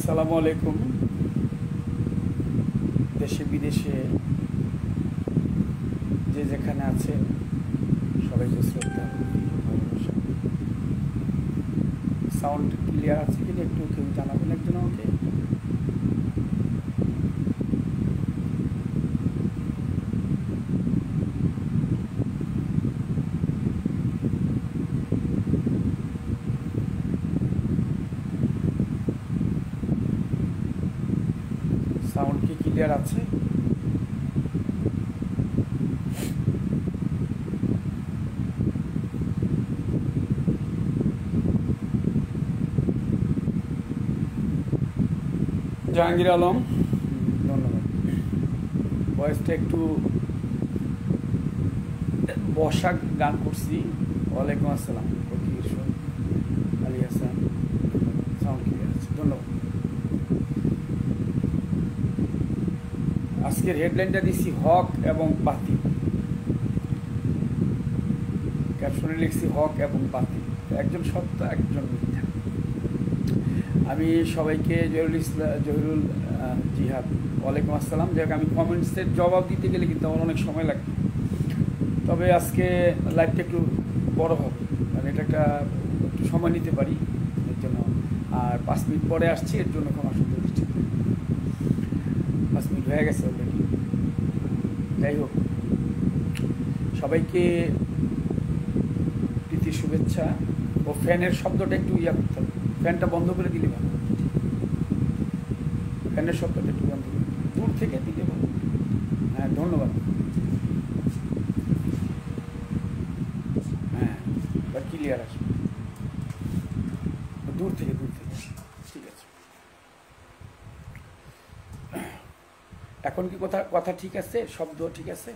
আসসালামু আলাইকুম। দেশে বিদেশে যে যেখানে আছে সবাইকে শ্রদ্ধা ভালোবাসা। সাউন্ড ক্লিয়ার আছে কিনা একটু কেউ জানাবেন একজন আমাকে। সাউন্ড কি ক্লিয়ার আছে? জাহাঙ্গীর আলম, ধন্যবাদ। ভয়েসটা একটু বসা গান করছি। ওয়ালাইকুম আসসালাম ফকির আলী হাসান, সাউন্ড ক্লিয়ার আছে, ধন্যবাদ। আজকের হেডলাইনটা দিচ্ছি হক এবং বাতিল। ক্যাপশনে লিখছি হক এবং বাতিল, একজন সত্য একজন মিথ্যা। আমি সবাইকে জহিরুল জিহাদ, ওয়ালাইকুম আসসালাম। যাই হোক, আমি কমেন্টসের জবাব দিতে গেলে কিন্তু আমার অনেক সময় লাগবে, তবে আজকে লাইভটা একটু বড় হবে, মানে এটা একটু সময় নিতে পারি এর জন্য। আর 5 মিনিট পরে আসছি, এর জন্য কোনো অসুবিধা হচ্ছে। 5 মিনিট হয়ে গেছে অলরেডি। যাই হোক, সবাইকে প্রীতি শুভেচ্ছা। ও ফ্যানের শব্দটা একটু করতে হবে, ফ্যানটা বন্ধ করে দিলে ভালো। ফ্যানের শব্দটা একটু বন্ধ করে দূর থেকে দিলে ভালো। হ্যাঁ, ধন্যবাদ। হ্যাঁ, বা ক্লিয়ার আসবে দূর থেকে ঠিক আছে। এখন কি কথা কথা ঠিক আছে? শব্দ ঠিক আছে?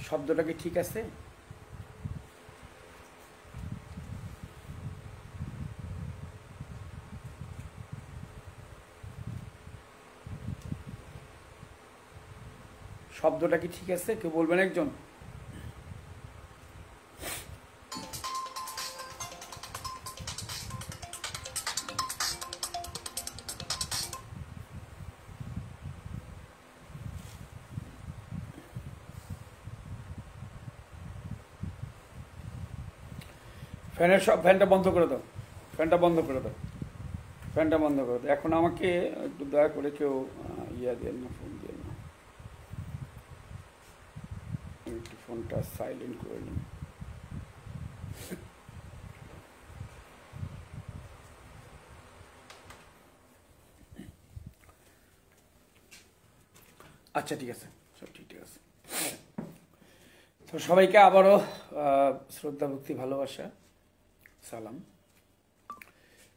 শব্দটা কি ঠিক আছে? শব্দটা কি ঠিক আছে? কেউ বলবেন একজন। ফ্যানটা বন্ধ করে দাও, ফ্যানটা বন্ধ করে দাও, ফ্যানটা বন্ধ করে দাও। এখন আমাকে একটু দয়া করে কেউ দিয়ে না, ফোন দিয়ে না, একটু ফোনটা সাইলেন্ট করে নিন। আচ্ছা, ঠিক আছে, সব ঠিক আছে। তো সবাইকে আবারও শ্রদ্ধা ভক্তি ভালোবাসা সালাম।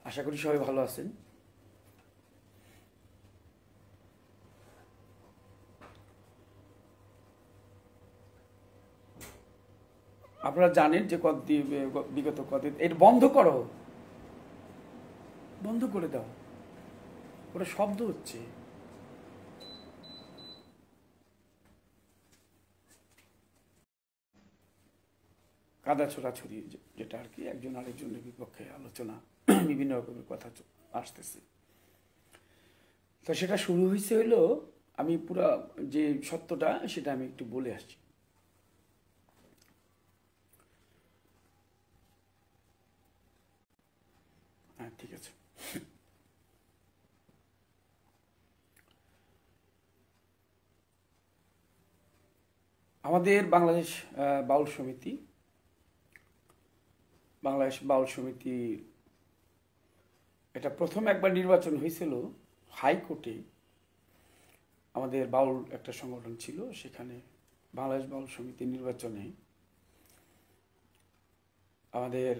আশা করি সবাই ভালো আছেন। আপনারা জানেন যে বিগত কতদিন এটা বন্ধ করো, বন্ধ করে দাও, ওটা শব্দ হচ্ছে। কাদা ছোড়াছড়ি, যেটা আর কি একজন আরেকজনের বিপক্ষে আলোচনা, বিভিন্ন রকমের কথা আসতেছে। তো সেটা শুরু হয়েছে হইলো, আমি পুরো যে সত্যটা সেটা আমি একটু বলে আসছি। হ্যাঁ, ঠিক আছে। আমাদের বাউল সমিতি বাংলাদেশ বাউল সমিতি এটা প্রথম একবার নির্বাচন হয়েছিল হাইকোর্টে। আমাদের বাউল একটা সংগঠন ছিল, সেখানে বাংলাদেশ বাউল সমিতি নির্বাচনে আমাদের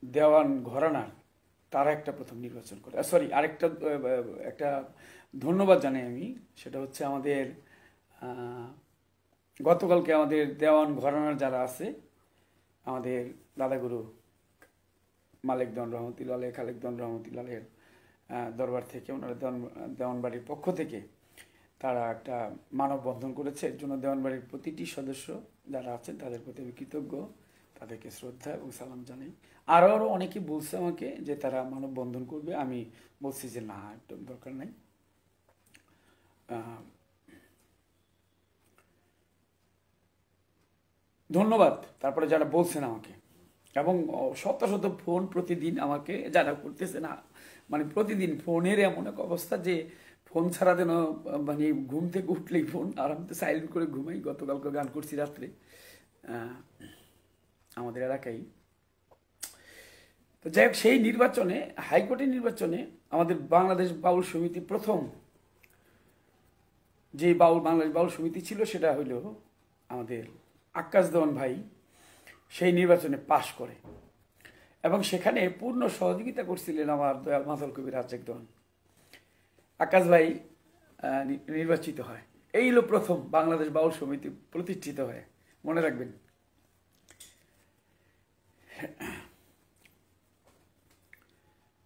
দেওয়ান ঘরানার তারা একটা প্রথম নির্বাচন করে। সরি, আরেকটা একটা ধন্যবাদ জানাই আমি, সেটা হচ্ছে আমাদের গতকালকে আমাদের দেওয়ান ঘরানার যারা আছে, আমাদের দাদাগুরু মালিক দন রহমতুল্লাহ আলহ, খালেক দন রহমতুল্লাহ আলহের দরবার থেকে, ওনারা দেওয়ানবাড়ির পক্ষ থেকে তারা একটা মানববন্ধন করেছে। এর জন্য দেওয়ানবাড়ির প্রতিটি সদস্য যারা আছেন তাদের প্রতি আমি কৃতজ্ঞ, তাদেরকে শ্রদ্ধা এবং সালাম জানাই। আরও অনেকে বলছে আমাকে যে তারা মানববন্ধন করবে, আমি বলছি যে না, একদম দরকার নাই। ধন্যবাদ তারপরে যারা বলছেন আমাকে, এবং শত শত ফোন প্রতিদিন আমাকে যারা করতেছে না, মানে প্রতিদিন ফোনের এমন এক অবস্থা যে ফোন ছাড়া যেন মানে ঘুম থেকে উঠলেই ফোন, আর আমি তো সাইলেন্ট করে ঘুমাই। গতকালকে গান করছি রাত্রে আমাদের এলাকায়। তো যাই হোক, সেই নির্বাচনে, হাইকোর্টের নির্বাচনে আমাদের বাংলাদেশ বাউল সমিতি প্রথম যে বাংলাদেশ বাউল সমিতি ছিল সেটা হইল আমাদের আক্কাস দেওয়ান ভাই, সেই নির্বাচনে পাশ করে, এবং সেখানে পূর্ণ সহযোগিতা করছিলেন আমার দয়াল মাজাল কবির রাজ্জাক দেওয়ান। আকাশ ভাই নির্বাচিত হয়। এই হলো প্রথম বাংলাদেশ বাউল সমিতি প্রতিষ্ঠিত হয়, মনে রাখবেন।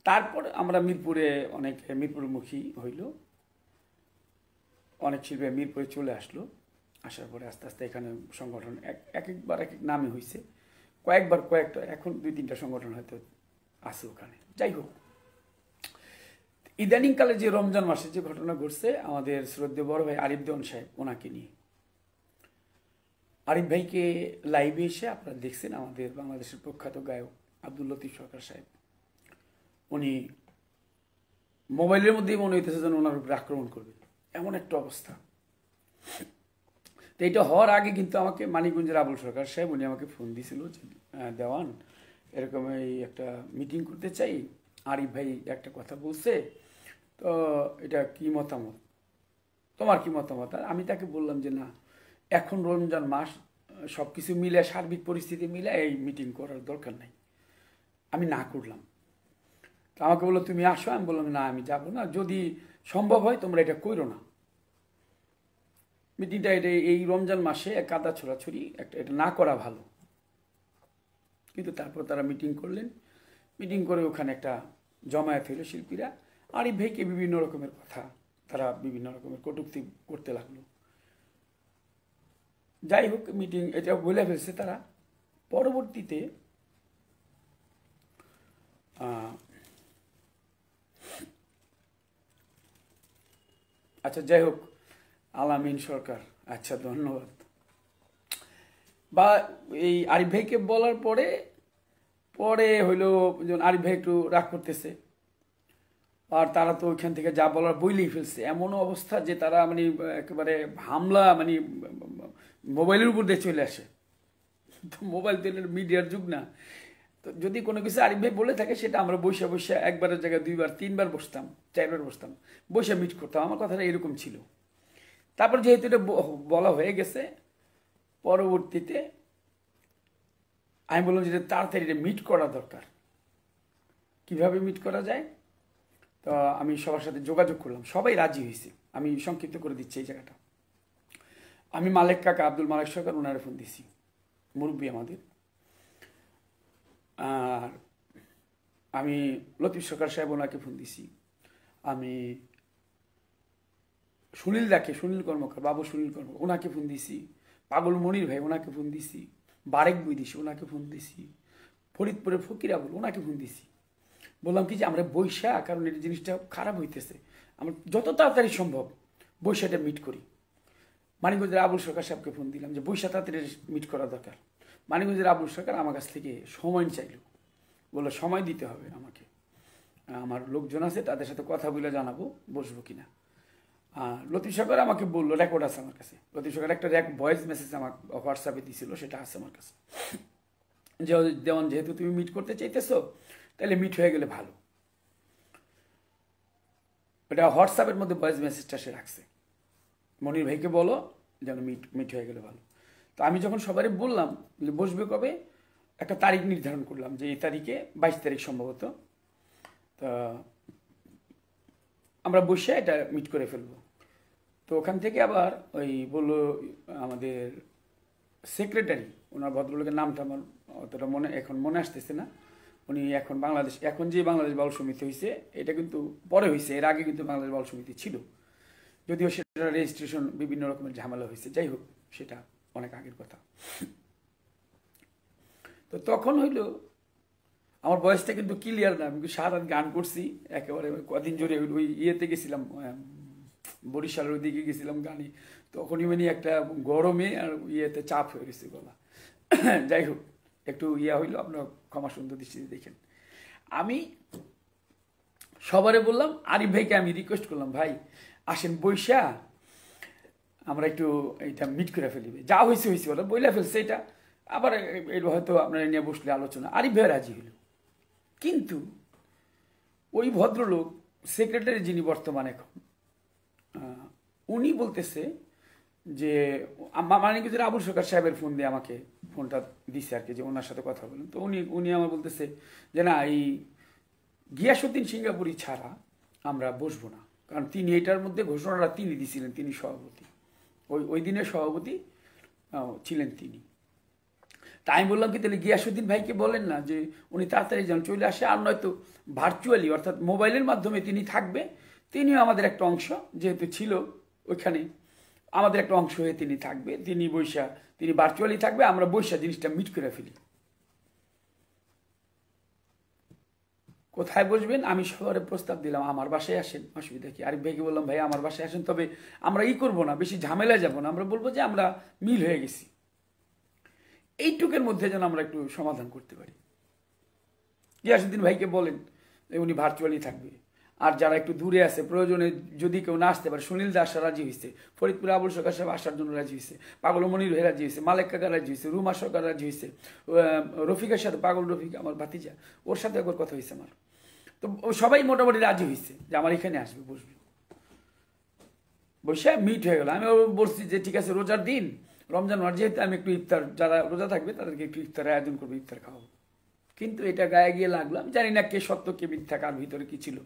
তারপর আমরা মিরপুরে অনেক মিরপুরমুখী হইল, অনেক শিল্পী মিরপুরে চলে আসলো। আসার পরে আস্তে আস্তে এখানে সংগঠন একবার এক এক নামে হয়েছে, কয়েকবার কয়েকটা, এখন 2-3টা সংগঠন হয়তো আছে ওখানে। যাই হোক, ইদানিংকালে যে রমজান মাসে যে ঘটনা ঘটছে আমাদের শ্রদ্ধেয় বড় ভাই আরিফ দেওয়ান সাহেব, ওনাকে নিয়ে। আরিফ ভাইকে লাইভে এসে আপনারা দেখছেন, আমাদের বাংলাদেশের প্রখ্যাত গায়ক আব্দুল লতিফ সরকার সাহেব, উনি মোবাইলের মধ্যেই মনে হইতেছে যেন ওনার উপরে আক্রমণ করবে, এমন একটা অবস্থা। তো এইটা হওয়ার আগে কিন্তু আমাকে মানিকগঞ্জের আবুল সরকার সাহেব, উনি আমাকে ফোন দিয়েছিল যে দেওয়ান, এরকম এই একটা মিটিং করতে চাই, আরিফ ভাই একটা কথা বলছে, তো এটা কি মতামত, তোমার কি মতামত? আর আমি তাকে বললাম যে না, এখন রমজান মাস, সব কিছু মিলে, সার্বিক পরিস্থিতি মিলে এই মিটিং করার দরকার নাই। আমি না করলাম। তো আমাকে বললো তুমি আসো। আমি বললাম না, আমি যাবো না, যদি সম্ভব হয় তোমরা এটা করো না। মিটিংটা এটা এই রমজান মাসে কাদা ছোড়াছড়ি একটা, এটা না করা ভালো। কিন্তু তারপর তারা মিটিং করলেন, মিটিং করে ওখানে একটা জমায়েত হইল শিল্পীরা। আরিফ ভাইকে বিভিন্ন রকমের কথা, তারা বিভিন্ন রকমের কটূক্তি করতে লাগলো। যাই হোক, মিটিং এটা বলে ফেলছে তারা। পরবর্তীতে আচ্ছা, যাই হোক, আলামিন সরকার, আচ্ছা ধন্যবাদ। বা এই আরিফ ভাইকে বলার পরে পরে হইলো যেমন আরিফ ভাই একটু রাগ করতেছে, আর তারা তো ওইখান থেকে যা বলার বইলেই ফেলছে। এমন অবস্থা যে তারা মানে একেবারে হামলা, মানে মোবাইলের উপর দিয়ে চলে আসে। তো মোবাইল তো মিডিয়ার যুগ না, তো যদি কোনো কিছু আরিফ ভাই বলে থাকে সেটা আমরা বসে বসে একবারের জায়গায় 2বার 3বার বসতাম, 4বার বসতাম, বসে মিট করতাম। আমার কথাটা এরকম ছিল। তারপর যেহেতু এটা বলা হয়ে গেছে, পরবর্তীতে আমি বললাম যে তাড়াতাড়ি এটা মিট করা দরকার। কিভাবে মিট করা যায়? তো আমি সবার সাথে যোগাযোগ করলাম, সবাই রাজি হয়েছে। আমি সংক্ষিপ্ত করে দিচ্ছি এই জায়গাটা। আমি মালেক কাকা, আব্দুল মালেক সরকার, ওনারে ফোন দিছি, মুরব্বী আমাদের। আর আমি লতিফ সরকার সাহেব, ওনাকে ফোন দিছি। আমি সুনীল দাকে, সুনীল কর্মকার, বাবু সুনীল কর্মকার, ওনাকে ফোন দিছি। পাগল মনির ভাই, ওনাকে ফোন দিছি। বারেক বৈদিশি, ওনাকে ফোন দিছি। ফরিদপুরের ফকির আবুল, ওনাকে ফোন দিছি। বললাম কি যে আমরা বৈশা, কারণ এই জিনিসটা খারাপ হইতেছে, আমরা যত তাড়াতাড়ি সম্ভব বৈশাটা মিট করি। মানিকগঞ্জের আবুল সরকার সাহেবকে ফোন দিলাম যে বৈশা তাড়াতাড়ি মিট করা দরকার। মানিকগঞ্জের আবুল সরকার আমার কাছ থেকে সময় চাইল, বললো সময় দিতে হবে আমাকে, আমার লোকজন আছে তাদের সাথে কথা বলে জানাবো বসবো কিনা। লতিফ সরকার আমাকে বললো, রেকর্ড আছে আমার কাছে। লতিফ সরকার একটা ভয়েস মেসেজ আমার হোয়াটসঅ্যাপে দিয়েছিল, সেটা আছে আমার কাছে। যে যেমন যেহেতু তুমি মিট করতে চাইতেছো, তাহলে মিট হয়ে গেলে ভালো। এটা হোয়াটসঅ্যাপের মধ্যে ভয়েস মেসেজটা সে রাখছে, মনির ভাইকে বলো যেন মিট হয়ে গেলে ভালো। তো আমি যখন সবারই বললাম বসবে কবে, একটা তারিখ নির্ধারণ করলাম যে এই তারিখে 22 তারিখ সম্ভবত, তা আমরা বসে এটা মিট করে ফেলবো। তো ওখান থেকে আবার ওই বললো আমাদের সেক্রেটারি, ওনার ভদ্রলোকের নামটা আমার অতটা এখন মনে আসতেছে না, উনি এখন এখন যে বাংলাদেশ বাউল সমিতি হয়েছে, এটা কিন্তু পরে হয়েছে, এর আগে কিন্তু বাংলাদেশ বাউল সমিতি ছিল। যদিও সেটা রেজিস্ট্রেশন বিভিন্ন রকমের ঝামেলা হয়েছে, যাই হোক সেটা অনেক আগের কথা। তো তখন হইল আমার বয়সটা কিন্তু ক্লিয়ার না, আমি সারা রাত গান করছি একেবারে, কদিন জোরে ওই ইয়েতে গেছিলাম, বরিশালের ওই দিকে গেছিলাম গানে, তখনই মানে একটা গরমে আর ইয়েতে চাপ হয়ে গেছে গলা। যাই হোক একটু ইয়া হইলো, আপনার ক্ষমা সুন্দর দৃষ্টিতে দেখেন। আমি সবারে বললাম, আরিফ ভাইকে আমি রিকোয়েস্ট করলাম, ভাই আসেন বৈশা আমরা একটু এইটা মিট করে ফেলিবে, যা হয়েছে হয়েছে বলে বইলা ফেলছে, এটা আবার এটা হয়তো আপনারা নিয়ে বসলে আলোচনা। আরিফ ভাই রাজি হইল, কিন্তু ওই ভদ্রলোক সেক্রেটারি যিনি বর্তমানে এখন, উনি বলতেছে যে মানে কি আবুল সরকার সাহেবের ফোন দিয়ে আমাকে ফোনটা দিছে আর কি, যে ওনার সাথে কথা বলেন। তো উনি আমার বলতেছে যে না, এই গিয়াসউদ্দিন সিঙ্গাপুরি ছাড়া আমরা বসবো না, কারণ তিনি এটার মধ্যে ঘোষণাটা তিনি দিছিলেন, তিনি সভাপতি, ওই দিনের সভাপতি ছিলেন তিনি। তা আমি বললাম কি তাহলে গিয়াসউদ্দিন ভাইকে বলেন না যে উনি তাড়াতাড়ি যেন চলে আসে, আর নয়তো ভার্চুয়ালি অর্থাৎ মোবাইলের মাধ্যমে তিনি থাকবে, তিনিও আমাদের একটা অংশ, যেহেতু ছিল ওইখানে আমাদের একটা অংশ হয়ে তিনি থাকবে, তিনি ভার্চুয়ালি থাকবে, আমরা বৈশা জিনিসটা মিট করে ফেলি। কোথায় বসবেন? আমি সবারে প্রস্তাব দিলাম আমার বাসায় আসেন, অসুবিধা কি? আরিফ ভাইকে বললাম ভাই আমার বাসায় আসেন, তবে আমরা করবো না, বেশি ঝামেলায় যাবো না, আমরা বলবো যে আমরা মিল হয়ে গেছি, এইটুকের মধ্যে যেন আমরা একটু সমাধান করতে পারি। গিয়াসউদ্দিন ভাইকে বলেন উনি ভার্চুয়ালি থাকবে, আর যারা একটু দূরে আছে প্রয়োজনে যদি কেউ না আসতে পারে, সুনীল দাস রাজি হয়েছে, ফরিদপুরে আবুল সরকার সাহেব আসার জন্য রাজি হয়েছে, পাগল মনির ভাই রাজি হয়েছে, মালেক কাকা রাজি হয়েছে, রুমা সরকার রাজি হয়েছে, রফিকের সাথে, পাগল রফিক আমার ভাতিজা, ওর সাথে একবার কথা হয়েছে আমার। তো সবাই মোটামুটি রাজি হয়েছে যে আমার এখানে আসবে, বসবে, বসে মিট হয়ে গেল। আমি বলছি যে ঠিক আছে, রোজার দিন, রমজান মাস যেহেতু, আমি একটু ইফতার, যারা রোজা থাকবে তাদেরকে একটু ইফতারের আয়োজন করবো, ইফতার খাওয়াবো। কিন্তু এটা গায়ে গিয়ে লাগলো, আমি জানি না কে সত্য কে মিথ্যা, কার ভিতরে কি ছিল,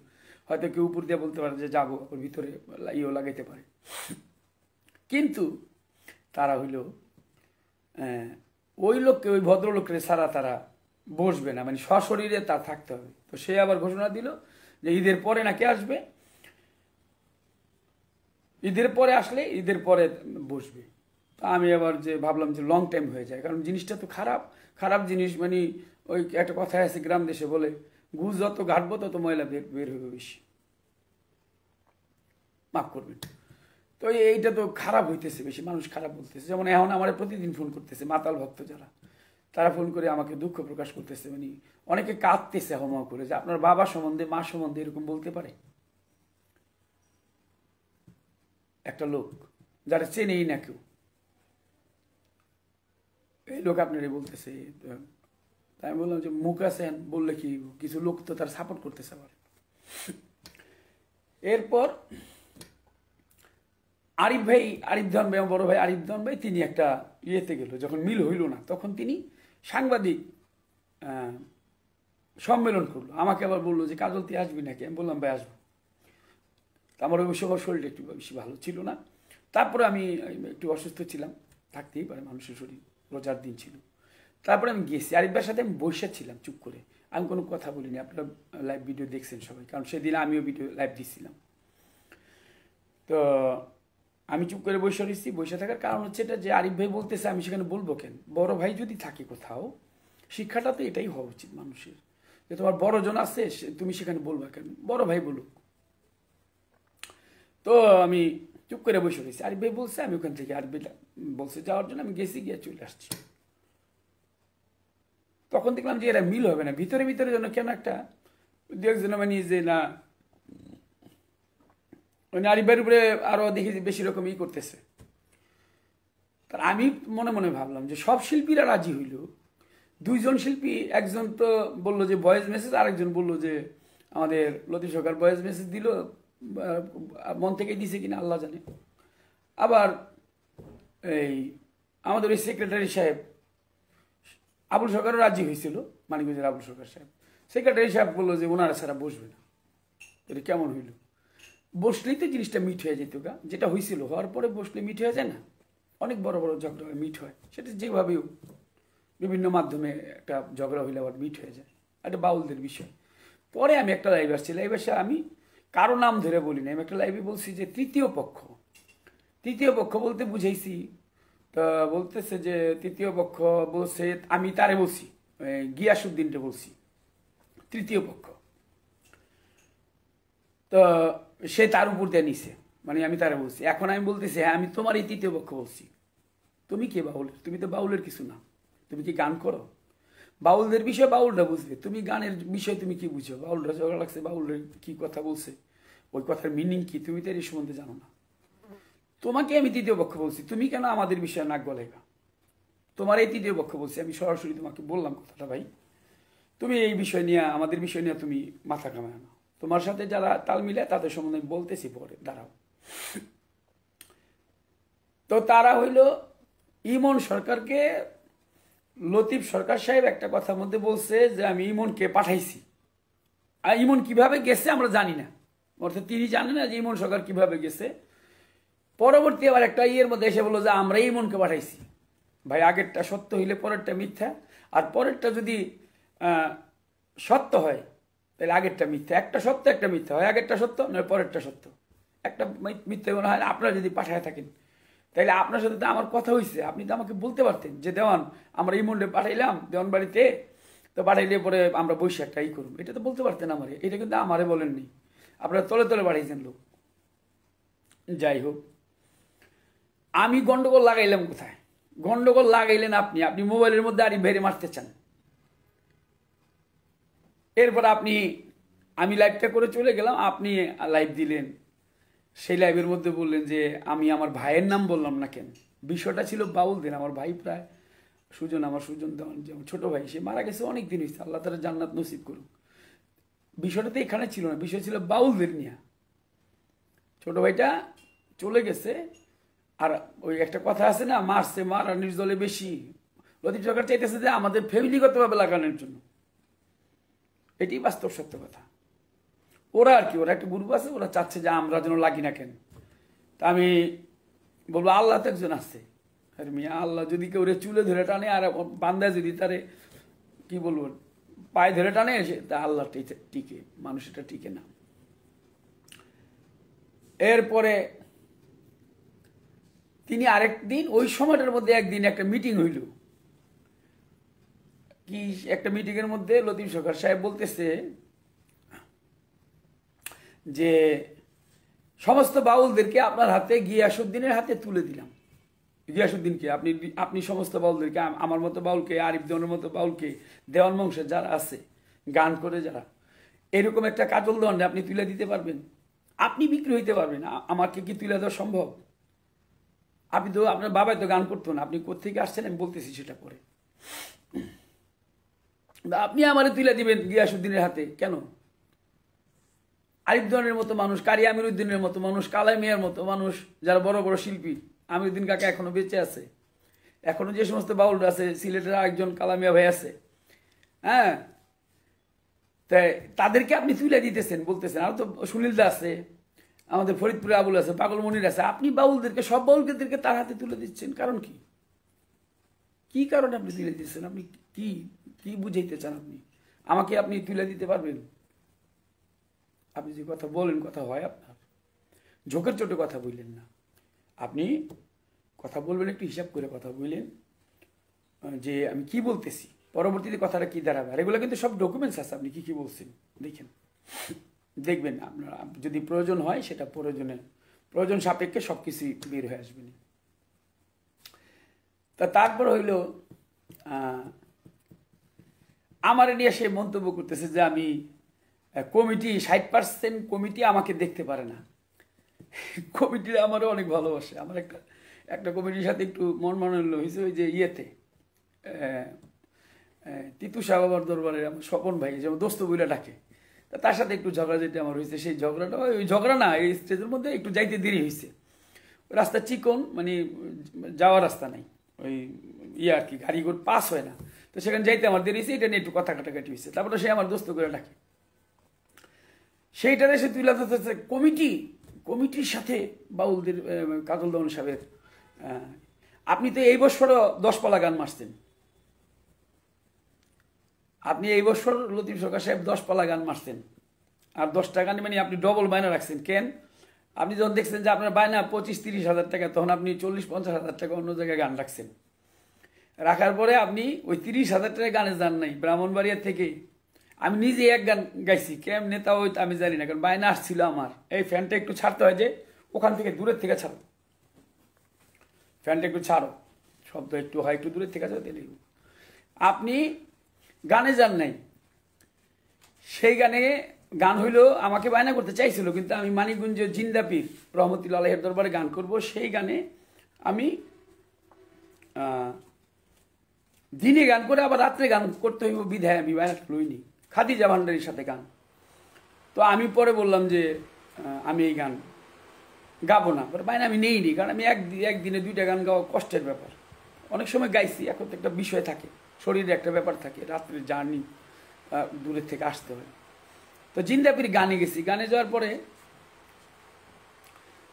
হয়তো কেউ উপর দিয়ে বলতে পারে যে যাবো, ওর ভিতরে ইয়েও লাগাইতে পারে। কিন্তু তারা হইল ওই লোককে, ওই ভদ্রলোককে ছাড়া তারা বসবে না, মানে সশরীরে তার থাকতে হবে। তো সে আবার ঘোষণা দিল যে ঈদের পরে নাকি আসবে, ঈদের পরে আসলে ঈদের পরে বসবে। তা আমি আবার যে ভাবলাম যে লং টাইম হয়ে যায়, কারণ জিনিসটা তো খারাপ জিনিস, মানে ওই একটা কথায় আছে গ্রাম দেশে বলে, ঘুষ যত ঘাটবো তত ময়লা বের হবে বেশি, মাফ করবেন। তো এইটা তো খারাপ হইতেছে, বেশি মানুষ খারাপ বলতেছে। যেমন এখন আমার প্রতিদিন ফোন করতেছে মাতাল ভক্ত যারা, তারা ফোন করে আমাকে দুঃখ প্রকাশ করতেছে, মানে অনেকে কাঁদতেছে হমা করে, যে আপনার বাবা সম্বন্ধে, মা সম্বন্ধে এরকম বলতে পারে একটা লোক যারা চেনেই না কেউ, এই লোক আপনারই বলতেছে। তাই আমি বললাম যে মুখ আছেন বললে কি, কিছু লোক তো তার সাপোর্ট করতেছে আবার। এরপর আরিফ ধন ভাই, বড় ভাই আরিফ ধন ভাই, তিনি একটা ইয়েতে গেল, যখন মিল হইল না তখন তিনি সাংবাদিক সম্মেলন করলো, আমাকে আবার বললো যে কাজল তুই আসবি নাকি? আমি বললাম ভাই আসবো। আমার ওই সময় শরীরটা একটু বেশি ভালো ছিল না, তারপরে আমি একটু অসুস্থ ছিলাম, থাকতেই পারে মানুষের শরীর, রোজার দিন ছিল। তারপরে আমি গেছি, আরিফ ভাইয়ের সাথে আমি বসে ছিলাম চুপ করে, আমি কোনো কথা বলিনি। আপনারা লাইভ ভিডিও দেখছেন সবাই, কারণ সেদিন আমিও ভিডিও লাইভ দিচ্ছিলাম। তো আমি চুপ করে বসে রয়েছি, বসে থাকার কারণ হচ্ছে এটা যে আরিফ ভাই বলতেছে, আমি সেখানে বলবো কেন? বড় ভাই যদি থাকে কোথাও, শিক্ষাটা তো এটাই হওয়া উচিত মানুষের, যে তোমার বড়জন আছে তুমি সেখানে বলবা কেন? বড় ভাই বলুক। তো আমি চুপ করে বসে রয়েছি, আরিফ ভাই বলছে, আমি ওখান থেকে আরিফ ভাই বলছে যাওয়ার জন্য, আমি গেছি, গিয়ে চলে আসছি। তখন দেখলাম যে এরা মিল হবে না, ভিতরে ভিতরে যেন কেন একটা দু একজন মানে যে না, ওই আরিফ ভাইয়ের উপরে আরো দেখি যে বেশি রকম করতেছে। তার আমি মনে মনে ভাবলাম যে সব শিল্পীরা রাজি হইল, দুইজন শিল্পী, একজন তো বললো যে ভয়েস মেসেজ, আরেকজন বললো যে আমাদের লতিফ সরকার ভয়েস মেসেজ দিল, মন থেকে দিছে কিনা আল্লাহ জানে। আবার এই আমাদের ওই সেক্রেটারি সাহেব আবুল সরকারও রাজি হয়েছিল, মানিকগঞ্জের আবুল সরকার সাহেব, সেক্রেটারি সাহেব বললো যে ওনারা ছাড়া বসবে না। এটা কেমন হইল? বসলেই তো জিনিসটা মিট হয়ে যেত গা, যেটা হয়েছিল, হওয়ার পরে বসলে মিট হয়ে যায় না? অনেক বড় বড় ঝগড়া হয়, মিট হয়, সেটা যেভাবেও বিভিন্ন মাধ্যমে একটা ঝগড়া হইলে আবার মিট হয়ে যায়, একটা বাউলদের বিষয়। পরে আমি একটা লাইভ আসছি, লাইভ আসে আমি কারো নাম ধরে বলি না, আমি একটা লাইভে বলছি যে তৃতীয় পক্ষ। তৃতীয় পক্ষ বলতে বুঝাইছি, তা বলতেছে যে তৃতীয় পক্ষ বলছে, আমি তারে বলছি, গিয়াসউদ্দিনকে বলছি তৃতীয় পক্ষ। তো সে তার উপর দিয়ে নিছে, মানে আমি তারা বলছি। এখন আমি বলতেছি হ্যাঁ আমি তোমার এই তৃতীয় পক্ষ বলছি। তুমি কে বাউলের? তুমি তো বাউলের কিছু না। তুমি কি গান করো? বাউলদের বিষয় বাউলরা বুঝবে, তুমি গানের বিষয় তুমি কি বুঝো? বাউলরা ঝগড়া লাগছে, বাউলরা কি কথা বলছে, ওই কথার মিনিং কি, তুমি তো এই সম্বন্ধে জানো না। তোমাকে আমি তৃতীয় পক্ষ বলছি, তুমি কেন আমাদের বিষয়ে নাক গলাইবা? তোমার এই তৃতীয় পক্ষ বলছি, আমি সরাসরি তোমাকে বললাম কথাটা ভাই। তুমি এই বিষয় নিয়ে, আমাদের বিষয় নিয়ে তুমি মাথা কামায় না। তোমার সাথে যারা তাল মিলে তাদের সম্বন্ধে বলতেছি পরে, দাঁড়াও। তো তারা হইল ইমন সরকারকে, লতিফ সরকার সাহেব একটা কথার মধ্যে বলছে যে আমি ইমনকে পাঠাইছি, আর ইমন কিভাবে গেছে আমরা জানি না, অর্থাৎ তিনি জানেন না যে ইমন সরকার কিভাবে গেছে। পরবর্তী আবার একটা ইয়ের মধ্যে এসে বললো যে আমরা ইমনকে পাঠাইছি। ভাই আগেরটা সত্য হইলে পরেরটা মিথ্যা, আর পরেরটা যদি সত্য হয় তাহলে আগেরটা মিথ্যা। একটা সত্য একটা মিথ্যা হয়, আগেরটা সত্য নয় পরেরটা সত্য। একটা মিথ্যা মনে হয় আপনারা যদি পাঠায় থাকেন, তাইলে আপনার সাথে তো আমার কথা হয়েছে, আপনি তো আমাকে বলতে পারতেন যে দেওয়ান আমরা ইমনকে পাঠাইলাম দেওয়ান বাড়িতে, তো পাঠাইলে পরে আমরা বসে একটা ই করবো, এটা তো বলতে পারতেন আমারে। এটা কিন্তু আমারে বলেননি, আপনারা তলে তলে পাঠাইছেন লোক। যাই হোক, আমি গন্ডগোল লাগাইলাম কোথায়? গন্ডগোল লাগাইলেন আপনি, আপনি মোবাইলের মধ্যে আরি ভেড়ে মারতে চান। এরপর আপনি, আমি লাইভটা করে চলে গেলাম, আপনি লাইভ দিলেন, সেই লাইভের মধ্যে বললেন যে আমি আমার ভাইয়ের নাম বললাম না কেন। বিষয়টা ছিল বাউলদের, আমার ভাই প্রায় সুজন, আমার সুজন দেওয়ান যেমন ছোট ভাই, সে মারা গেছে অনেক দিন হয়েছে, আল্লাহ তাআলা জান্নাত নসিব করুক। বিষয়টা তো এখানে ছিল না, বিষয় ছিল বাউলদের নিয়ে। ছোট ভাইটা চলে গেছে, আর ওই একটা কথা আছে না, মারছে মার আর নির্দলে বেশি। লতিফ সরকার চাইতেছে যে আমাদের ফ্যামিলিগতভাবে লাগানোর জন্য, এটি বাস্তব সত্য কথা। ওরা আর কি, ওরা একটা গ্রুপ আছে, ওরা চাচ্ছে যে আমরা যেন লাগি না কেন। তা আমি বলবো আল্লাহ তো একজন আছে, আর মিয়া আল্লাহ যদি কেউ চুলে ধরে টানে আর বান্দায় যদি তারে কি বলবো পায়ে ধরে টানে, তা আল্লাহ টিকে, মানুষ এটা টিকে না। এরপরে তিনি আরেকদিন ওই সময়টার মধ্যে একদিন একটা মিটিং হইল, কি একটা মিটিংয়ের মধ্যে লতিফ সরকার সাহেব বলতেছে যে সমস্ত বাউলদেরকে আপনার হাতে, গিয়াসউদ্দিনের হাতে তুলে দিলাম। গিয়াসউদ্দিনকে আপনি, আপনি সমস্ত বাউলদেরকে, আমার মতো বাউলকে, আরিফ দেওয়ানের মতো বাউলকে, দেওয়ান বংশের যারা আছে গান করে যারা, এরকম একটা কাজল দেওয়ানে আপনি তুলে দিতে পারবেন? আপনি বিক্রি হইতে পারবেন, আমাকে কি তুলে দেওয়া সম্ভব? আপনি তো, আপনার বাবাই তো গান করতো না, আপনি কোত্থেকে আসছেন আমি বলতেছি সেটা পরে। আপনি আমারে তুলে দিবেন গিয়াসউদ্দিনের হাতে কেন? আরিফ দেওয়ানের মতো মানুষ, কারি আমিরউদ্দিনের মতো মানুষ, কালাই মিয়ার মতো মানুষ, যারা বড় বড় শিল্পী, আমিরউদ্দিন কাকা এখনো বেঁচে আছে, এখনো যে সমস্ত বাউলরা আছে, সিলেটের একজন কালামিয়া ভাই আছে, হ্যাঁ, তাই তাদেরকে আপনি তুলে দিতেছেন, বলতেছেন। আর তো সুনীল দা আছে, আমাদের ফরিদপুরে আবুল আছে, পাগল মনির আছে, আপনি বাউলদেরকে, সব বাউলদেরকে তার হাতে তুলে দিচ্ছেন, কারণ কি? কি কারণে আপনি তুলে দিচ্ছেন? আপনি কি কি বুঝাইতে চান? আপনি আমাকে আপনি তুলে দিতে পারবেন? আপনি যে কথা বলেন, কথা হয় আপনার, ঝোঁকের চোটে কথা বললেন না। আপনি কথা বলবেন একটু হিসাব করে কথা বললেন, যে আমি কি বলতেছি, পরবর্তীতে কথাটা কি দাঁড়াবে। আর এগুলো কিন্তু সব ডকুমেন্টস আছে, আপনি কি কি বলছেন দেখেন, দেখবেন আপনার যদি প্রয়োজন হয়, সেটা প্রয়োজন সাপেক্ষে সব কিছুই বের হয়ে আসবেন। তা তারপর হইল আমার নিয়ে সে মন্তব্য করতেছে যে আমি কমিটি, 60% কমিটি আমাকে দেখতে পারে না। কমিটির আমারও অনেক ভালোবাসে, আমার একটা কমিটির সাথে একটু মন মানানো হয়েছে, ওই যে ইয়েতে তিতু শাহ বাবার দরবারে আমার স্বপন ভাই, যেমন দোস্ত বইলা ডাকে, তার সাথে একটু ঝগড়া যেটা আমার হয়েছে, সেই ঝগড়াটা, ওই ঝগড়া না, এই স্টেজের মধ্যে একটু যাইতে দেরি হয়েছে। রাস্তা চিকন, মানে যাওয়ার রাস্তা নাই, ওই ইয়ে আর কি, গাড়ি ঘোড় পাস হয় না, তো সেখানে যাইতে আমার দেরি হয়েছে, এটা নিয়ে একটু কথা কাটাকাটি হয়েছে। তারপরে সে আমার দোস্ত করে ডাকে, সেইটারে সে তুলে ধরতেছে কমিটির সাথে বাউলদের, কাজল দেওয়ান সাহেবের। আপনি তো এই বছরও 10 পালা গান মারছেন, আপনি এই বছর লতিফ সরকার সাহেব 10 পালা গান মারছেন, আর 10 টাকা মানে আপনি ডবল বায়না রাখছেন কেন? আপনি যখন দেখছেন যে আপনার বায়না 25-30 হাজার টাকা, তখন আপনি 40-50 হাজার টাকা অন্য জায়গায় গান রাখছেন। রাখার পরে আপনি ওই 30 হাজার টাকা গানে যান নাই ব্রাহ্মণবাড়িয়া থেকে। আমি নিজে এক গান গাইছি, কেমনে তাও আমি জানি না, কারণ বায়না আসছিল আমার এই ফ্যানটা একটু ছাড়তে হয়, যে ওখান থেকে দূরের থেকে ছাড়ো, ফ্যানটা একটু ছাড়ো, শব্দ একটু হয়, একটু দূরের থেকে ছাড়ো দিলে। আপনি গানে যান নাই, সেই গানে গান হইলো আমাকে বায়না করতে চাইছিল, কিন্তু আমি মানিকগঞ্জ জিন্দাপীর রহমতুল্লাহ আলাইহির দরবারে গান করব, সেই গানে আমি দিনে গান করে আবার রাত্রে গান করতে হইব বিধায় আমি বায়নাটা লইনি, খাদিজা ভান্ডারির সাথে গান। তো আমি পরে বললাম যে আমি এই গান গাবো না, বায়না আমি নেইনি, কারণ আমি একদিনে 2টা গান গাওয়া কষ্টের ব্যাপার। অনেক সময় গাইছি, এখন তো একটা বিষয় থাকে, শরীরে একটা ব্যাপার থাকে, রাত্রে জার্নি, দূরের থেকে আসতে হয়। তো জিন্দাপীর গানে গেছি, গানে যাওয়ার পরে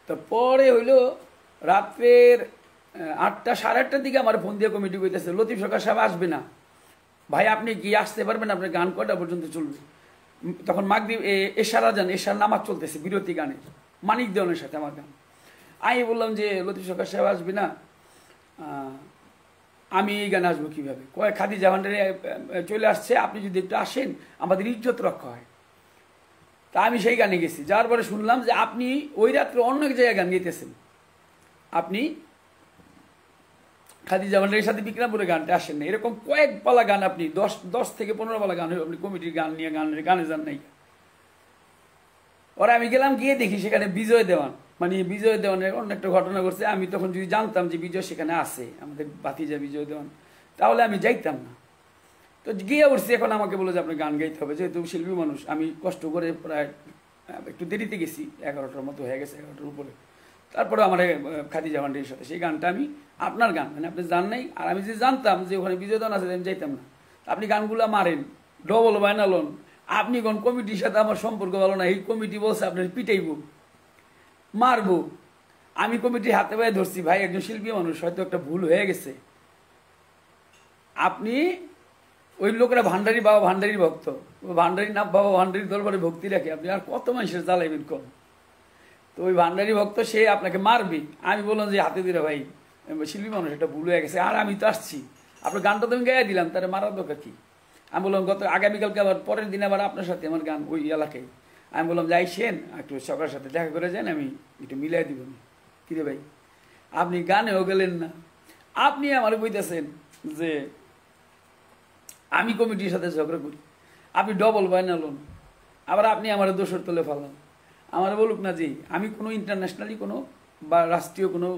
তো পরে হইলো রাত্রের 8টা 8:30 দিকে আমার ফোন দিয়ে কমিটি কইতেছে, লতিফ সরকার সাহেব আসবে না ভাই, আপনি কি আসতে পারবেন? আপনার গান কয়টা পর্যন্ত চলবে? তখন মাগরিব এশার আজান, এশার নামাজ চলতেছে বিরতি গানে, মানিক দেওয়ানের সাথে আমার গান। আমি বললাম যে লতিফ সরকার সাহেব আসবে না, আমি এই গানে আসবো কীভাবে? কয় খাদিজা ভান্ডারি চলে আসছে, আপনি যদি একটু আসেন আমাদের ইজ্জত রক্ষা হয়। তা আমি সেই গানে গেছি, যাওয়ার পরে শুনলাম যে আপনি ওই রাত্রে অন্য এক জায়গায় গান গাইতেছেন, আপনি খাদিজা ভান্ডারির সাথে বিক্রমপুরে গানটা আসেন না। এরকম কয়েক পালা গান, আপনি 10 থেকে 15 পালা গান আপনি কমিটির গান নিয়ে গানে যান নাই। ওরা আমি গেলাম, গিয়ে দেখি সেখানে বিজয় দেওয়ান, মানে বিজয় দেওয়ানের অন্য একটা ঘটনা ঘটছে। আমি তখন যদি জানতাম যে বিজয় সেখানে আছে, আমাদের ভাতিজা বিজয় দেওয়ান, তাহলে আমি যাইতাম না। তো গিয়ে উঠছি, এখন আমাকে বলে যে আপনার গান গাইতে হবে, যেহেতু শিল্পী মানুষ। আমি কষ্ট করে প্রায় একটু দেরিতে গেছি, 11টার মতো হয়ে গেছে, 11টার উপরে। তারপরে আমার খাদিজা ভান্ডারির সাথে সেই গানটা আমি, আপনার গান মানে আপনি জান নাই, আর আমি যে জানতাম যে ওখানে বিজয় দেওয়ান আছে, আমি যাইতাম না। আপনি গানগুলো মারেন, ডবল বায়না লন, আপনি কোন কমিটির সাথে আমার সম্পর্ক ভালো না, এই কমিটি বলছে আপনার পিটাইব, মারবো। আমি কমিটির হাতে পায়ে ধরছি, ভাই একজন শিল্পী মানুষ, হয়তো একটা ভুল হয়ে গেছে। আপনি ওই লোকরা ভান্ডারি বাবা ভান্ডারির ভক্ত, ভান্ডারি না বাবা ভান্ডারির দরবারে ভক্তি রাখে, আপনি আর কত মানুষের জ্বালাইবেন কম? তো ওই ভান্ডারি ভক্ত সে আপনাকে মারবে। আমি বললাম যে হাতে দিলে ভাই শিল্পী মানুষ, একটা ভুল হয়ে গেছে, আর আমি তো আসছি, আপনার গানটা তো আমি গাইয়া দিলাম, তারা মারার দরকার কি? আমি বললাম আগামীকালকে আবার পরের দিন আবার আপনার সাথে আমার গান ওই এলাকায়। আমি বললাম যাই সেন একটু সকালের সাথে দেখা করে যান, আমি একটু মিলাই দিব। কিরে ভাই, আপনি গানেও গেলেন না, আপনি আমার বইতেছেন যে আমি কমিটির সাথে ঝগড়া করি, আপনি ডবল বায়না লোন, আবার আপনি আমার দোষর তলে ফেলান। আমার বলুক না যে আমি কোনো ইন্টারন্যাশনালি কোনো বা রাষ্ট্রীয় কোনো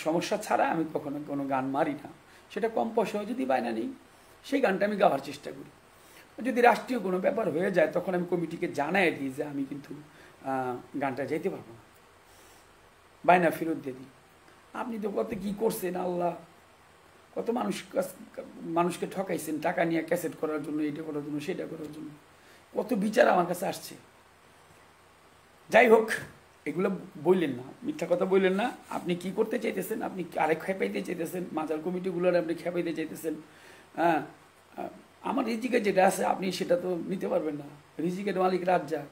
সমস্যা ছাড়া আমি কখনো কোনো গান মারি না, সেটা কম পয়সাও যদি বায়না নেই, সেই গানটা আমি গাওয়ার চেষ্টা করি। যদি রাষ্ট্রীয় কোনো ব্যাপার হয়ে যায়, তখন আমি কমিটিকে জানাই দিই যে আমি কিন্তু গানটা যাইতে পারবো না, বায়না ফেরত দিয়ে দিই। আপনি তো কত কী করছেন আল্লাহ, কত মানুষকে ঠকাইছেন টাকা নিয়ে ক্যাসেট করার জন্য, এটা করার জন্য, সেটা করার জন্য, কত বিচার আমার কাছে আসছে। যাই হোক, এগুলো বললেন না, মিথ্যা কথা বললেন না। আপনি কি করতে চাইতেছেন? আপনি আরেক খেপাইতে চাইতেছেন, মাজার কমিটিগুলোর আপনি খেপাইতে চাইতেছেন। হ্যাঁ, আমার রিজিকে যেটা আছে আপনি সেটা তো নিতে পারবেন না। রিজিকের মালিক রাজ্জাক,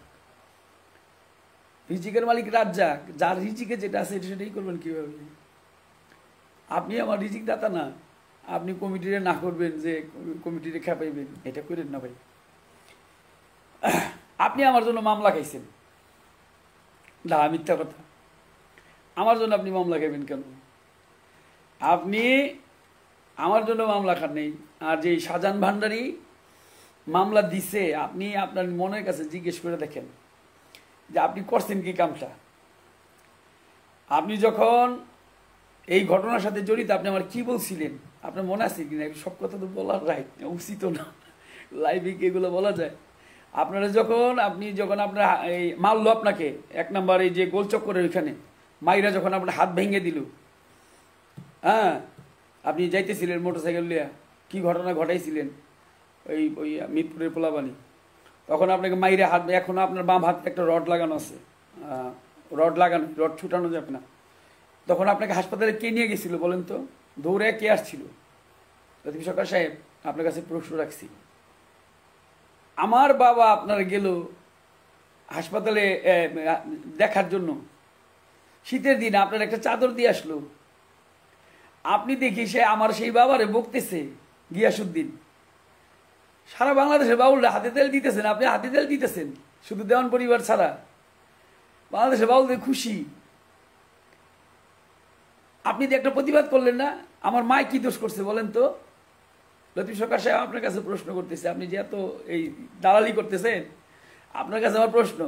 রিজিকের মালিক রাজ্জাক, যার রিজিকে যেটা আছে সেটাই করবেন কীভাবে? আপনি আমার রিজিক দাতা না, আপনি কমিটিরে না করবেন যে কমিটিরে খেপাইবেন, এটা করেন না ভাই। আপনি আমার জন্য মামলা খাইছেন, না মিথ্যা কথা, আমার জন্য আপনি মামলা খাইবেন কেন? আপনি আমার জন্য মামলা খান নেই। আর যে শাহজাহান ভান্ডারি মামলা দিছে, আপনি আপনার মনের কাছে জিজ্ঞেস করে দেখেন যে আপনি করছেন কি কামটা। আপনি যখন এই ঘটনার সাথে জড়িত, আপনি আমার কি বলছিলেন আপনার মনে আছে কিনা? সব কথা তো বলার রাইট উচিত না, লাইভে কি এগুলো বলা যায়? আপনারা যখন আপনার এই মারলো আপনাকে 1 নাম্বার এই যে গোলচক্করের ওইখানে মাইরা, যখন আপনার হাত ভেঙে দিল, হ্যাঁ, আপনি যাইতেছিলেন মোটরসাইকেল লিয়া, কি ঘটনা ঘটাইছিলেন ওই মিরপুরের পোলাবানি, তখন আপনাকে মাইরে হাত, এখনো আপনার বাম হাতে একটা রড লাগানো আছে, রড ছুটানো যাবে না। তখন আপনাকে হাসপাতালে কে নিয়ে গেছিল বলেন তো? দৌড়ে কে আসছিল? লতিফ সরকার সাহেব, আপনার কাছে প্রশ্ন রাখছি। আমার বাবা আপনার গেল হাসপাতালে দেখার জন্য, শীতের দিন আপনার একটা চাদর দিয়ে আসলো, আপনি দেখি সে আমার সেই বাবারে বকতেছে গিয়াসুদ্দিন। সারা বাংলাদেশের বাউলরা হাতে তেল দিতেছেন, আপনি হাতে তেল দিতেছেন, শুধু দেওয়ান পরিবার ছাড়া বাংলাদেশের বাউলদের খুশি। আপনি যে একটা প্রতিবাদ করলেন না, আমার মায় কি দোষ করছে বলেন তো? লতিফ সরকার সাহেব, আপনার কাছে প্রশ্ন করতেছে, আপনি যে এত এই দালালি করতেছেন, আপনার কাছে আমার প্রশ্ন,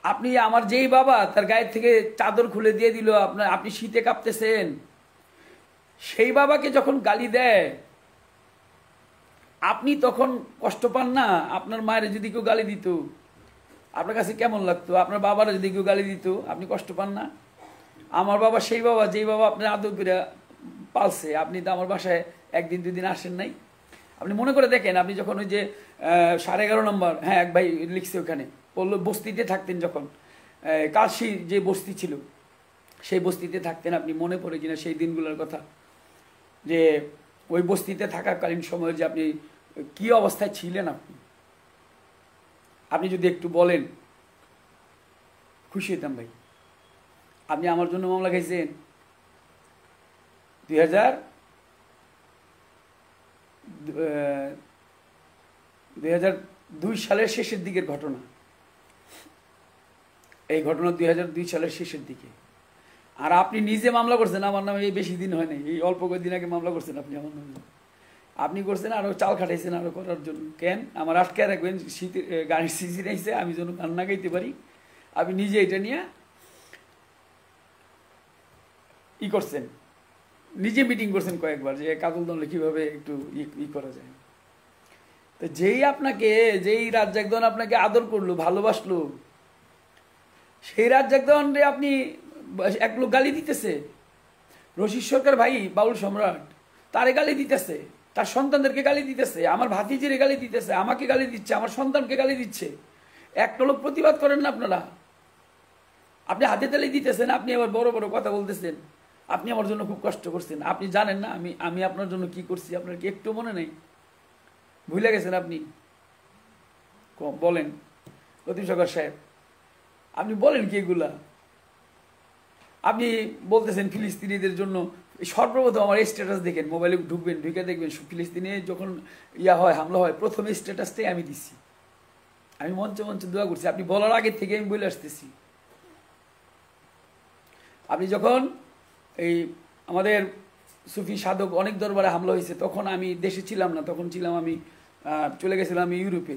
আপনি আমার যেই বাবা তার গায়ের থেকে চাদর খুলে দিয়ে দিল, আপনি শীতে কাঁপতেছেন, সেই বাবাকে যখন গালি দেয় আপনি তখন কষ্ট পান না? আপনার মায়ের যদি কেউ গালি দিত আপনার কাছে কেমন লাগতো? আপনার বাবারা যদি কেউ গালি দিত আপনি কষ্ট পান না? আমার বাবা সেই বাবা যেই বাবা আপনার আদর করে পালছে, আপনি তো আমার বাসায় একদিন দুদিন আসেন নাই। আপনি মনে করে দেখেন, আপনি যখন ওই যে 11.5 নম্বর, হ্যাঁ এক ভাই লিখছে ওখানে, বললো বস্তিতে থাকতেন যখন, কাশি যে বস্তি ছিল সেই বস্তিতে থাকতেন, আপনি মনে পড়ে কিনা সেই দিনগুলোর কথা, যে ওই বস্তিতে থাকাকালীন সময়ে যে আপনি কি অবস্থায় ছিলেন, আপনি যদি একটু বলেন খুশি হতাম ভাই। আপনি আমার জন্য মামলা খাইছেন 2002 সালের শেষের দিকের ঘটনা। এই ঘটনা 2002 সালের শেষের দিকে। আর আপনি নিজে মামলা করছেন আমার নামে, এই বেশি দিন হয় নাই, এই অল্প কয়েকদিন আগে মামলা করছেন আপনি আমার নামে। আপনি করছেন আরো চাল খাটাইছেন আরো করার জন্য। কেন আমার আটকে রাখবেন? শীতের গাড়ির সিজন আইছে, আমি যেন গান না গাইতে পারি। আপনি নিজে এটা নিয়ে ই করছেন, নিজে মিটিং করছেন কয়েকবার, যে কাজল দলে কিভাবে একটু ই করা যায়। তো যেই রাজ্জাকদন আপনাকে আদর করলো, ভালোবাসলো, সেই রাজ্জাকদন রে আপনি এক লোক গালি দিতেছে। রশিদ সরকার ভাই বাউল সম্রাট, তারে গালি দিতেছে, তার সন্তানদেরকে গালি দিতেছে, আমার ভাতিজিরে গালি দিতেছে, আমাকে গালি দিচ্ছে, আমার সন্তানকে গালি দিচ্ছে। একটা লোক প্রতিবাদ করেন না আপনারা? আপনি হাতে তালি দিতেছেন, আপনি আবার বড় বড় কথা বলতেছেন, আপনি আমার জন্য খুব কষ্ট করছেন। আপনি জানেন না আমি আপনার জন্য কি করছি? আপনার কি একটু মনে নেই? ভুলে গেছেন আপনি? বলেন লতিফ সরকার সাহেব, আপনি বলেন কি এগুলা? আপনি বলতেছেন ফিলিস্তিনিদের জন্য। সর্বপ্রথম আমার স্ট্যাটাস দেখেন, মোবাইলে ঢুকবেন, ঢুকে দেখবেন ফিলিস্তিনে যখন হামলা হয়, প্রথম স্ট্যাটাসটাই আমি দিচ্ছি। আমি মঞ্চে মঞ্চে দোয়া করছি, আপনি বলার আগে থেকে আমি বলে আসতেছি। আপনি যখন এই আমাদের সুফি সাধক অনেক দরবারে হামলা হয়েছে, তখন আমি দেশে ছিলাম না, তখন ছিলাম আমি চলে গেছিলাম আমি ইউরোপে।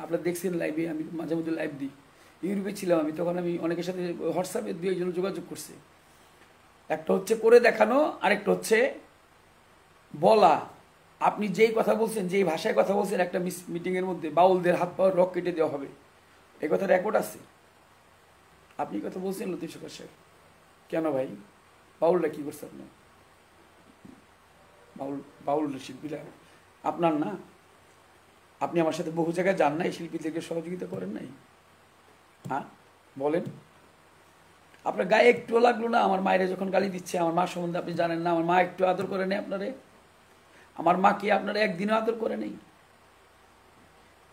আপনারা দেখছেন লাইভে, আমি মাঝে মধ্যে লাইভ দিই। ইউরোপে ছিলাম আমি, তখন আমি অনেকের সাথে হোয়াটসঅ্যাপে 2 একজন যোগাযোগ করছে। একটা হচ্ছে করে দেখানো, আরেকটা হচ্ছে বলা। আপনি যেই কথা বলছেন, যেই ভাষায় কথা বলছেন, একটা মিটিংয়ের মধ্যে বাউলদের হাত পাওয়ার রক কেটে দেওয়া হবে, এই কথা রেকর্ড আছে। আপনি কথা বলছেন লতিফ সরকার সাহেব, কেন ভাই? বাউলরা কি করছে আপনার? বাউল শিল্পীরা আপনার না? আপনি আমার সাথে বহু জায়গায় যান নাই, শিল্পীদেরকে সহযোগিতা করেন নাই? হ্যাঁ বলেন। আপনার গায়ে একটুও লাগলো না আমার মায়েরা যখন গালি দিচ্ছে? আমার মা সম্বন্ধে আপনি জানেন না? আমার মা একটু আদর করে নেই আপনারে? আমার মাকে আপনারা একদিনও আদর করে নেই।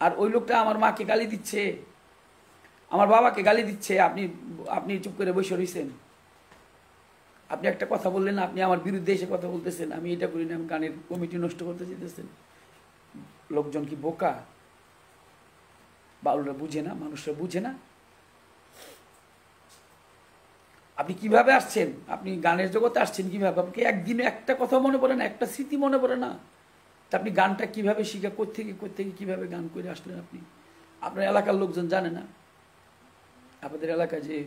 আর ওই লোকটা আমার মাকে গালি দিচ্ছে, আমার বাবাকে গালি দিচ্ছে, আপনি চুপ করে বসে রয়েছেন। আপনি একটা কথা বললেন, আপনি আমার বিরুদ্ধে এসে কথা বলতেছেন। আমি এটা করি না, আমি গানের কমিটি নষ্ট করতে চাইতেছেন। লোকজন কি বোকা? বাউলরা বুঝে না, মানুষরা বুঝে না। আপনি কিভাবে আসছেন? আপনি গানের জগতে আসছেন কিভাবে? আপনাকে একদিনে একটা কথা মনে পড়ে না, একটা স্মৃতি মনে পড়ে না? তা আপনি গানটা কিভাবে শিখা, কোত্থেকে কিভাবে গান করে আসলেন? আপনার এলাকার লোকজন জানে না? আপনাদের এলাকায় যে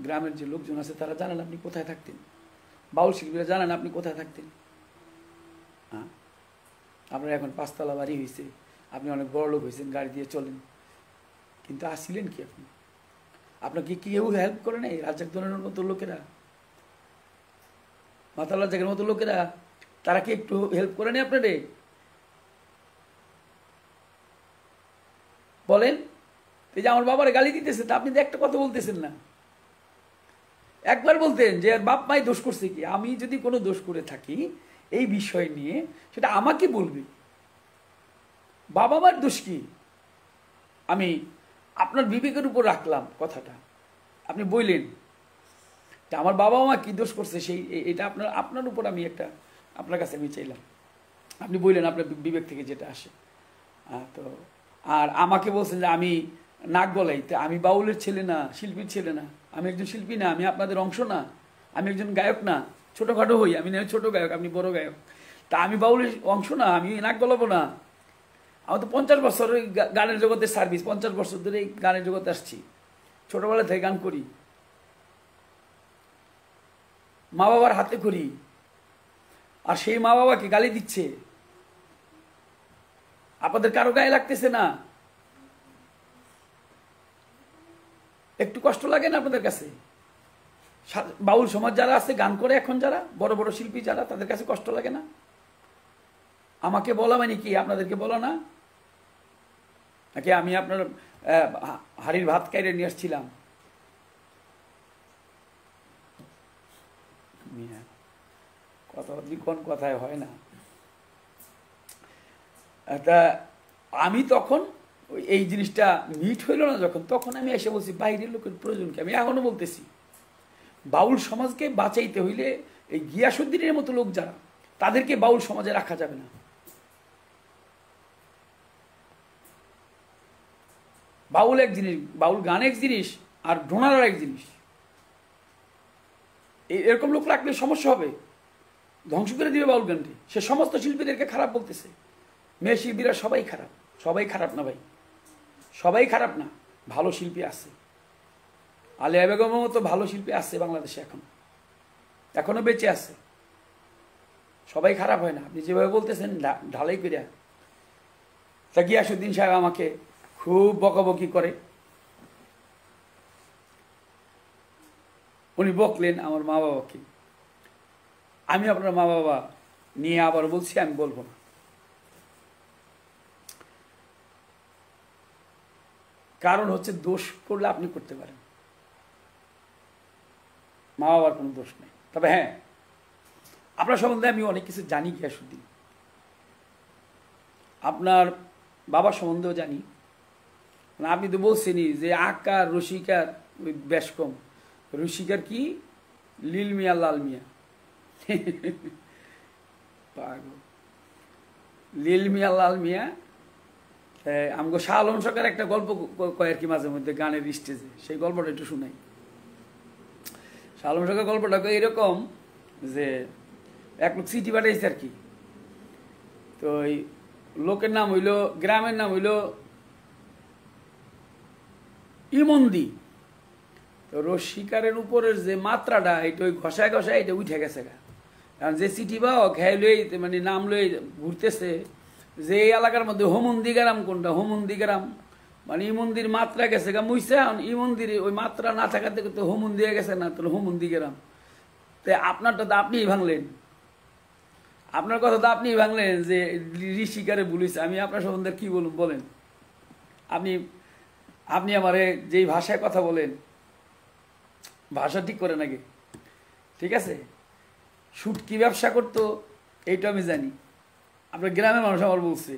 গ্রামের যে লোকজন আছে তারা জানেন আপনি কোথায় থাকতেন? বাউল শিল্পীরা জানেন আপনি কোথায় থাকতেন? হ্যাঁ, আপনার এখন 5 তলা বাড়ি হয়েছে, আপনি অনেক বড় লোক হয়েছেন, গাড়ি দিয়ে চলেন, কিন্তু আসছিলেন কি আপনি? আপনাকে কেউ হেল্প করে নাই? রাজ্জাকদনের মতো লোকেরা, মাতাল রাজ্জাকের মতো লোকেরা, তারা কি একটু হেল্প করে নেই আপনারে? বলেন। এই যে আমার বাবার গালি দিতেছে, তা আপনি তো একটা কথা বলতেছেন না। একবার বলতেন যে বাপ মাই দোষ করছে কি? আমি যদি কোনো দোষ করে থাকি এই বিষয় নিয়ে, সেটা আমাকে বলবে। বাবা মার দোষ কি? আমি আপনার বিবেকের উপর রাখলাম কথাটা, আপনি বললেন তা আমার বাবা মা কি দোষ করছে সেই এটা আপনার উপর আমি একটা আপনার কাছে আমি চাইলাম, আপনি বললেন আপনার বিবেক থেকে যেটা আসে। তো আর আমাকে বলছেন যে আমি নাক গলাই, তা আমি বাউলের ছেলে না, শিল্পীর ছেলে না, আমি একজন শিল্পী না, আমি আপনাদের অংশ না, আমি একজন গায়ক না, ছোটোখাটো হই, আমি না ছোটো গায়ক, আপনি বড় গায়ক, তা আমি বাউলের অংশ না, আমি নাক গলাবো না। আমার তো 50 বছর ওই গানের জগতে সার্ভিস, 50 বছর ধরে এই গানের জগতে আসছি, ছোটোবেলা থেকে গান করি, মা বাবার হাতে করি, আর সেই মা বাবাকে গালি দিচ্ছে, আপনাদের কারো গায়ে লাগতেছে না? একটু কষ্ট লাগে না আপনাদের কাছে? বাউল সমাজ যারা আছে, গান করে এখন যারা বড় বড় শিল্পী যারা, তাদের কাছে কষ্ট লাগে না? আমাকে বলা মানে কি আপনাদেরকে বলা না? নাকি আমি আপনার হাড়ির ভাত খাইরে নিয়ে আসছিলাম? কথা কোন কথায় হয় না। তা আমি তখন এই জিনিসটা মিট হইল না যখন, তখন আমি এসে বলছি বাইরের লোকের প্রয়োজন কি? আমি এখনো বলতেছি বাউল সমাজকে বাঁচাইতে হইলে এই গিয়াসুদ্দিনের মতো লোক যারা, তাদেরকে বাউল সমাজে রাখা যাবে না। বাউল এক জিনিস, বাউল গান এক জিনিস, আর ডোনার এক জিনিস। এরকম লোক রাখলে সমস্যা হবে, ধ্বংস করে দিবে বাউল গানটি। সে সমস্ত শিল্পীদেরকে খারাপ বলতেছে, মেয়ে শিল্পীরা সবাই খারাপ। সবাই খারাপ না ভাই, সবাই খারাপ না, ভালো শিল্পী আছে। আলিয়া বেগমের মতো ভালো শিল্পী আছে বাংলাদেশে, এখনো বেঁচে আছে। সবাই খারাপ হয় না, আপনি যেভাবে বলতেছেন ঢালাই করিয়া। তা গিয়াসুদ্দিন সাহেব আমাকে খুব বকাবকি করে, উনি বকলেন আমার মা বাবাকে। আমি আপনার মা বাবা নিয়ে আবার বলছি আমি বলবো না, কারণ হচ্ছে দোষ করলে আপনি করতে পারেন, মা বাবার কোনো দোষ নেই। তবে হ্যাঁ, আপনার সম্বন্ধে আমি অনেক কিছু জানি গিয়াসুদ্দিন, আপনার বাবার সম্বন্ধেও জানি। আপনি তো বলছেনই যে আকার রসিকার ওই বেশ কম, রসিকার কি লীল মিয়া লাল মিয়া পাগল, লীল মিয়া লাল মিয়া। আমগো শাহ আলম সরকার একটা গল্প কয় আর কি মাঝে মধ্যে গানের স্টেজে, সেই গল্পটা একটু শুনাই। শাহ আলম সরকার গল্পটা এরকম যে এক লোক চিঠি পাঠাইছে আর কি, তো ওই লোকের নাম হইল, গ্রামের নাম হইল ইমন্দি। তো রসিকারের উপরের যে মাত্রাটা, এটা ওই ঘষায় ঘষায় এটা উঠে গেছে গা। কারণ যে চিঠি বা খেয়ে লই মানে নাম লই ঘুরতেছে, যে এই এলাকার মধ্যে হোমন্দি গ্রাম কোনটা, হোমন্দি গ্রাম মানে ইমন্দির মাত্রা গেছে গা মুইছে, ইমন্দির ওই মাত্রা না থাকার থেকে তো হোমন্দি গেছে না, তাহলে হোমন্দি গ্রাম। তাই আপনারটা তো আপনিই ভাঙলেন, আপনার কথা তো আপনিই ভাঙলেন যে ঋষিকারে বলিস। আমি আপনার সম্বন্ধে কি বলুন বলেন? আপনি আপনি আমারে যেই ভাষায় কথা বলেন, ভাষা ঠিক করে নাকি? ঠিক আছে, শুট কি ব্যবসা করতো এইটা আমি জানি, আপনার গ্রামের মানুষ আমার বলছে।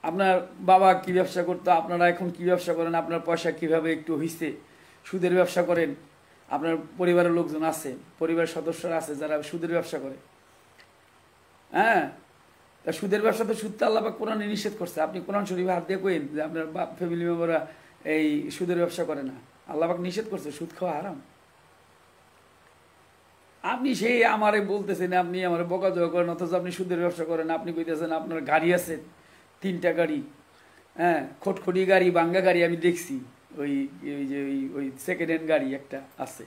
আপনার বাবা কি ব্যবসা করতো, আপনারা এখন কি ব্যবসা করেন, আপনার পয়সা কিভাবে একটু হইছে, সুদের ব্যবসা করেন, আপনার পরিবারের লোকজন আছে, পরিবারের সদস্যরা আছে যারা সুদের ব্যবসা করে। হ্যাঁ, তা সুদের ব্যবসা তো সুদ তো আল্লাহ পাক কোরআনে নিষেধ করছে। আপনি কোরআন শরীফে হাত দিয়ে কইন যে আপনার ফ্যামিলি মেম্বাররা এই সুদের ব্যবসা করে না, আল্লাহ পাক নিষেধ করছে, সুদ খাওয়া হারাম। আপনি সেই আমারে বলতেছেন, আপনি আমার বকাঝকা করেন, অথচ আপনি সুদের ব্যবসা করেন। আপনি কইতেছেন আপনার গাড়ি আছে 3টা গাড়ি, হ্যাঁ, খটখটি গাড়ি, বাঙ্গা গাড়ি আমি দেখছি, ওই যে ওই সেকেন্ড হ্যান্ড গাড়ি একটা আছে।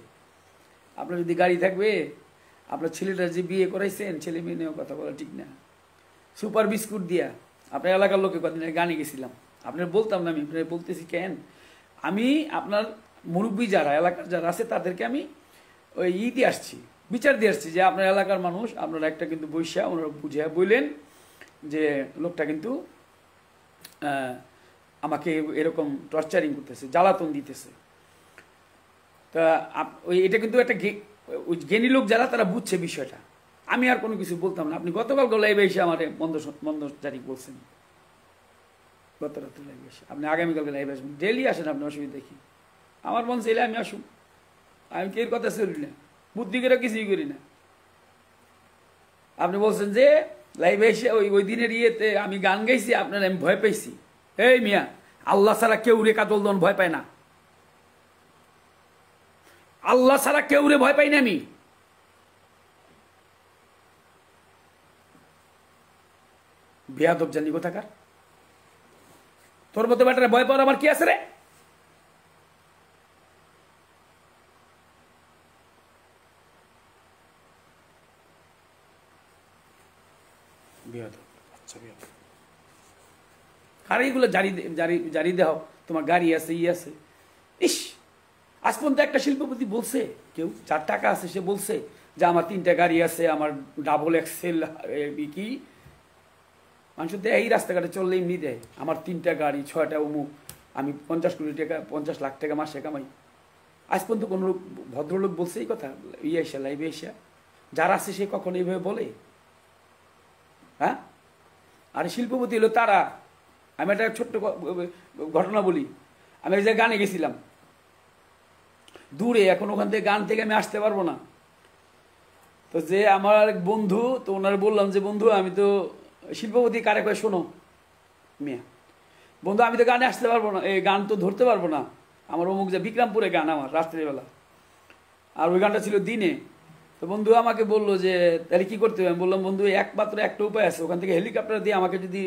আপনার যদি গাড়ি থাকবে, আপনার ছেলেটার যে বিয়ে করাইছেন, ছেলে মেয়ে নিয়েও কথা বলা ঠিক না। সুপার বিস্কুট দিয়া আপনার এলাকার লোকে কদিন গানে গেছিলাম, আপনার বলতাম না, আমি আপনার বলতেছি কেন, আমি আপনার মুরব্বী যারা এলাকার যারা আছে তাদেরকে আমি ওই দিয়ে আসছি, বিচার দিয়ে আসছি যে আপনার এলাকার মানুষ, আপনারা একটা কিন্তু বৈশা ওনারা বুঝিয়া বললেন যে লোকটা কিন্তু আমাকে এরকম টর্চারিং করতেছে, জ্বালাতন দিতেছে। তা ওই এটা কিন্তু একটা ওই জ্ঞানী লোক যারা তারা বুঝছে বিষয়টা। আমি আর কোনো কিছু বলতাম না। আপনি গতকাল গলায় এসে আমার মন্দ তারিখ বলছেন, গত রাত্রে লাইভে আসে, আপনি আগামীকালকে লাইভে আসবেন, ডেলি আসেন, আপনি অসুবিধা দেখি, আমার মন চাইলে আমি আসুন, আমি কে কথা চলি না, বুদ্ধি করে কিছুই করি না। আপনি বলছেন যে লাইভে এসে ওই দিনের ইয়েতে আমি গান গাইছি, আপনার আমি ভয় পাইছি। এই মিয়া, আল্লাহ ছাড়া কেউ রে কাতল দন ভয় পায় না, আল্লাহ ছাড়া কেউ রে ভয় পাই না আমি। বেয়াদব জানি কোথাকার, তোর মতো ব্যাটারে ভয় পাওয়ার আমার কি আছে রে? বেয়াদব, আচ্ছা বেয়াদব। আর এইগুলো জারি জারি জারি দেও, তোমার গাড়ি আছে, ই আছে। ইস, আজ পর্যন্ত একটা শিল্পপতি বলছে, কেউ যার টাকা আছে সে বলছে যে আমার 3টা গাড়ি আছে, আমার ডাবল এক্সেল কি মানুষ দেয়, এই রাস্তাঘাটে চললে এমনি দেয়, আমার 3টা গাড়ি, 6টা অমুক, আমি 50 কোটি টাকা 50 লাখ টাকা মাসে কামাই। আজ পর্যন্ত কোনো লোক, ভদ্রলোক বলছে এই কথা ইয়ে এসা লাইভে এসা? যারা আছে সে কখনো এইভাবে বলে? হ্যাঁ, আর শিল্পপতি হলো তারা। আমি একটা ছোট্ট ঘটনা বলি, আমি এক জায়গায় গানে গেছিলাম দূরে, এখন ওখান থেকে গান থেকে আমি আসতে পারবো না। তো যে আমার এক বন্ধু, তো ওনারা বললাম যে বন্ধু আমি তো শিল্পপতি, কারে কয় শোনো মিয়া, বন্ধু আমি তো গানে আসতে পারবো না, এই গান তো ধরতে পারবো না, আমার অমুক যে বিক্রমপুরে গান আমার রাত্রিবেলা, আর ওই গানটা ছিল দিনে। তো বন্ধু আমাকে বললো যে তাহলে কী করতে হবে? আমি বললাম বন্ধু একমাত্র একটা উপায় আছে, ওখান থেকে হেলিকপ্টার দিয়ে আমাকে যদি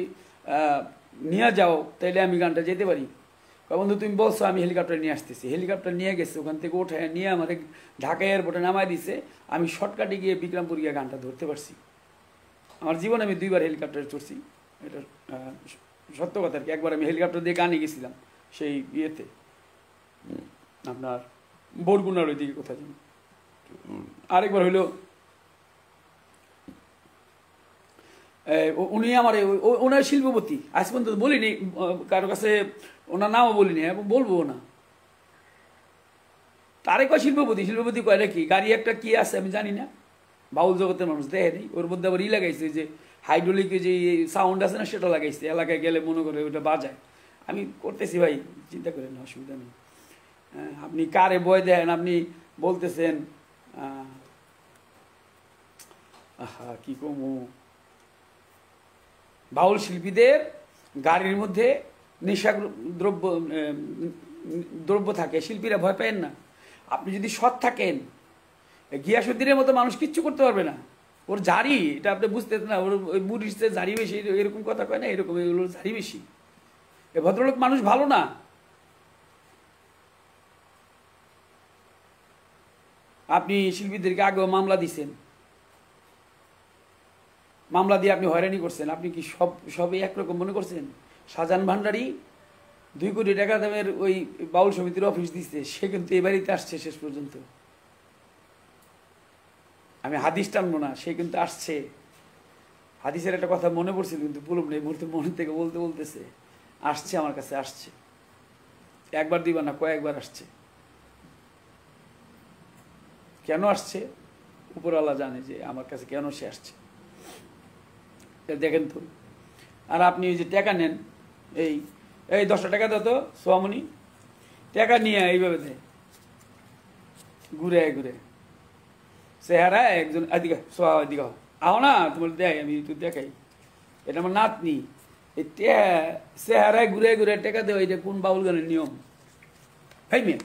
নিয়ে যাও তাহলে আমি গানটা যেতে পারি। বন্ধু তুমি বলছো, আমি হেলিকপ্টার নিয়ে আসতেছি। হেলিকপ্টার নিয়ে গেছে, ওখান থেকে উঠে নিয়ে আমাদের ঢাকা এয়ারপোর্টে নামাই দিছে। আমি শর্টকাটে গিয়ে বিক্রমপুর গিয়ে গানটা ধরতে পারছি। আমার জীবনে আমি 2বার হেলিকপ্টারে চড়ছি, এটা সত্য কথা আর কি। একবার আমি হেলিকপ্টার দিয়ে গানে গেছিলাম সেই ইয়েতে, আপনার বরগুনার ওই দিকে কোথায় যেন। আরেকবার হইলো উনি আমার ওনার শিল্পপতি, আজ পর্যন্ত বলিনি কারো কাছে, ওনার নামও বলিনি এবং বলবো না। তারে কয় শিল্পপতি, শিল্পপতি কয় নাকি গাড়ি একটা কি আছে আমি জানি না, বাউল জগতের মানুষ দেখে নেই। ওর মধ্যে আবার ই লাগাইছে যে হাইড্রোলিক যে সাউন্ড আছে না, সেটা লাগাইছে, এলাকায় গেলে মনে করে ওটা বাজায়। আমি করতেছি ভাই, চিন্তা করেন, অসুবিধা নেই। আপনি কারে বয় দেন, আপনি বলতেছেন কি কমু, বাউল শিল্পীদের গাড়ির মধ্যে নেশা দ্রব্য দ্রব্য থাকে, শিল্পীরা ভয় পেন না। আপনি যদি সৎ থাকেন, গিয়াসুদ্দিনের মতো মানুষ কিচ্ছু করতে পারবে না। ওর জারি, এটা আপনি বুঝতে না, ওর ওই বুড়িতে জারি বেশি, এরকম কথা কয় না, এরকম এগুলো জারি বেশি। এ ভদ্রলোক মানুষ ভালো না। আপনি শিল্পীদেরকে আগেও মামলা দিছেন, মামলা দিয়ে আপনি হয়রানি করছেন। আপনি কি সবই একরকম মনে করছেন? শাহজাহান ভান্ডারী 2 কোটি টাকা দামের ওই বাউল সমিতির অফিস দিচ্ছে, সে কিন্তু এ বাড়িতে আসছে শেষ পর্যন্ত। আমি হাদিস টানবো না, সে কিন্তু আসছে। হাদিসের একটা কথা মনে পড়ছিল কিন্তু বলুন না, এই মুহূর্তে মনে থেকে বলতে বলতেছে, আসছে আমার কাছে, আসছে, একবার 2বার না, কয়েকবার আসছে। কেন আসছে উপরওয়ালা জানে যে আমার কাছে কেন সে আসছে, দেখেন তো। আর আপনি ওই যে টাকা নেন, এই 10টা টাকা দাও তো সোয়ামণি, টাকা নিয়ে এইভাবে দেয়, ঘুরে ঘুরে চেহারা একজন, এদিকে সোয়া এদিকে আও না, তোমার দেয়, আমি একটু দেখাই, এটা আমার নাতনি, এই চেহারায় ঘুরে ঘুরে টাকা দেওয়া, এটা কোন বাউল গানের নিয়ম? ভাই মেয়ে,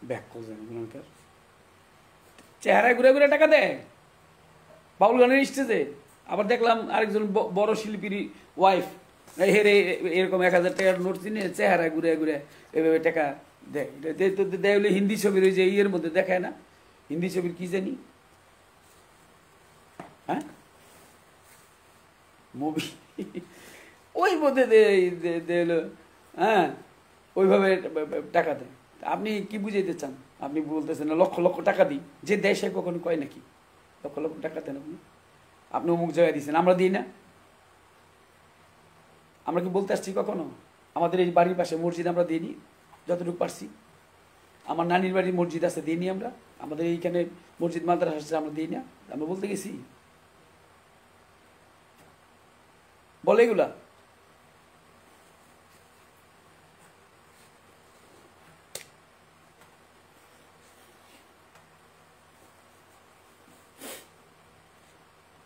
ব্যাক করছেন চেহারায় ঘুরে ঘুরে টাকা দেয় বাউল গানের স্টেজে। আবার দেখলাম আরেকজন বড় শিল্পীর ওয়াইফ হেরে এরকম 1000 টাকার নোট চিনে চেহারায় ঘুরে ঘুরে এভাবে টাকা দেয়। দেয় হলে হিন্দি ছবির ওই যে ইয়ের মধ্যে দেখায় না, হিন্দি ছবির কি জানি, হ্যাঁ মুভি, ওই মধ্যে হলো, হ্যাঁ ওইভাবে টাকা দেয়। আপনি কি বুঝাইতে চান? আপনি বলতেছেন না লক্ষ লক্ষ টাকা দিই, যে দেয় সে কখনো কয় নাকি লক্ষ লক্ষ টাকা দেন আপনি? আপনি অমুক জায়গায় দিচ্ছেন, আমরা দিই না? আমরা কি বলতে আসছি কখনো আমাদের এই বাড়ির পাশে মসজিদ আমরা দিইনি? যতটুকু পারছি, আমার নানির বাড়ির মসজিদ আছে, দিইনি আমরা? আমাদের এইখানে মসজিদ মাদ্রাসা আমরা দিই না, আমরা বলতে গেছি বলে এগুলা।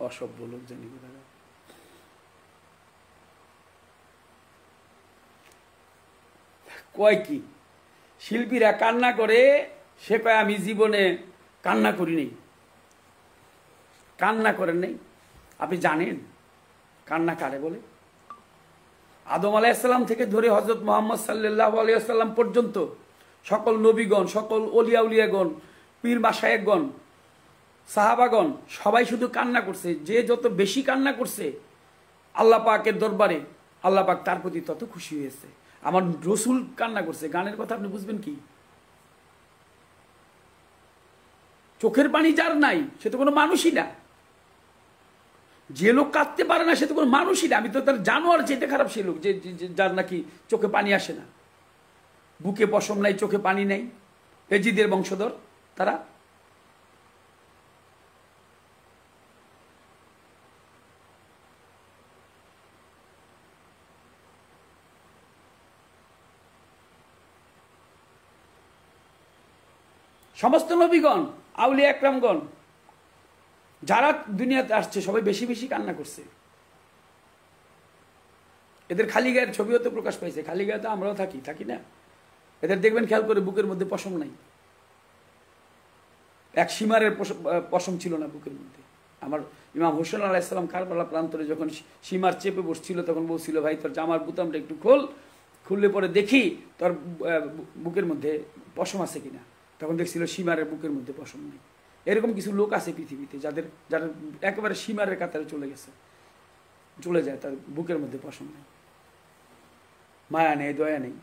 অসভ্য লোক জানি কোথায়। কয় কি শিল্পীরা কান্না করে, সে কয় আমি জীবনে কান্না করিনি। কান্না করেন নাই? আপনি জানেন কান্না কারে বলে? আদম আলাইহিসসালাম থেকে ধরে হযরত মুহাম্মদ সাল্লাল্লাহু আলাইহি ওয়াসাল্লাম পর্যন্ত সকল নবীগণ, সকল ওলিয়া উলিয়াগণ, পীর মাশায়েখগণ, সাহাবাগণ সবাই শুধু কান্না করছে। যে যত বেশি কান্না করছে আল্লাহ পাকের দরবারে, আল্লাহ পাক তার প্রতি তত খুশি হয়েছে। আমার রসুল কান্না করছে, গানের কথা আপনি বুঝবেন কি? চোখের পানি যার নাই সে তো কোনো মানুষই না। যে লোক কাঁদতে পারে না সে তো কোনো মানুষই না। আমি তো তার জানোয়ার যেতে খারাপ সেই লোক, যে যার নাকি চোখে পানি আসে না, বুকে পশম নাই, চোখে পানি নাই, এজিদের বংশধর তারা। সমস্ত নবীগণ, আউলিয়া একরামগণ যারা দুনিয়াতে আসছে সবাই বেশি বেশি কান্না করছে। এদের খালি গায়ের ছবিও তো প্রকাশ পাইছে। খালি গায়ে তো আমরাও থাকি না? এদের দেখবেন খেয়াল করে বুকের মধ্যে পশম নাই, এক সীমারের পশম ছিল না বুকের মধ্যে। আমার ইমাম হোসেন আলাইহিস সালাম কারবালা প্রান্তরে যখন সীমার চেপে বসছিল তখন বলছিল, ভাই তোর জামার বুতামটা একটু খোল, খুললে পরে দেখি তোর বুকের মধ্যে পশম আছে কিনা। তখন দেখছিল সীমারের বুকের মধ্যে পশম নেই। এরকম কিছু লোক আছে পৃথিবীতে যারা একেবারে সীমারের কাতারে চলে যায়, তার বুকের মধ্যে পশম নেই, মায়া নেই, দয়া নেই।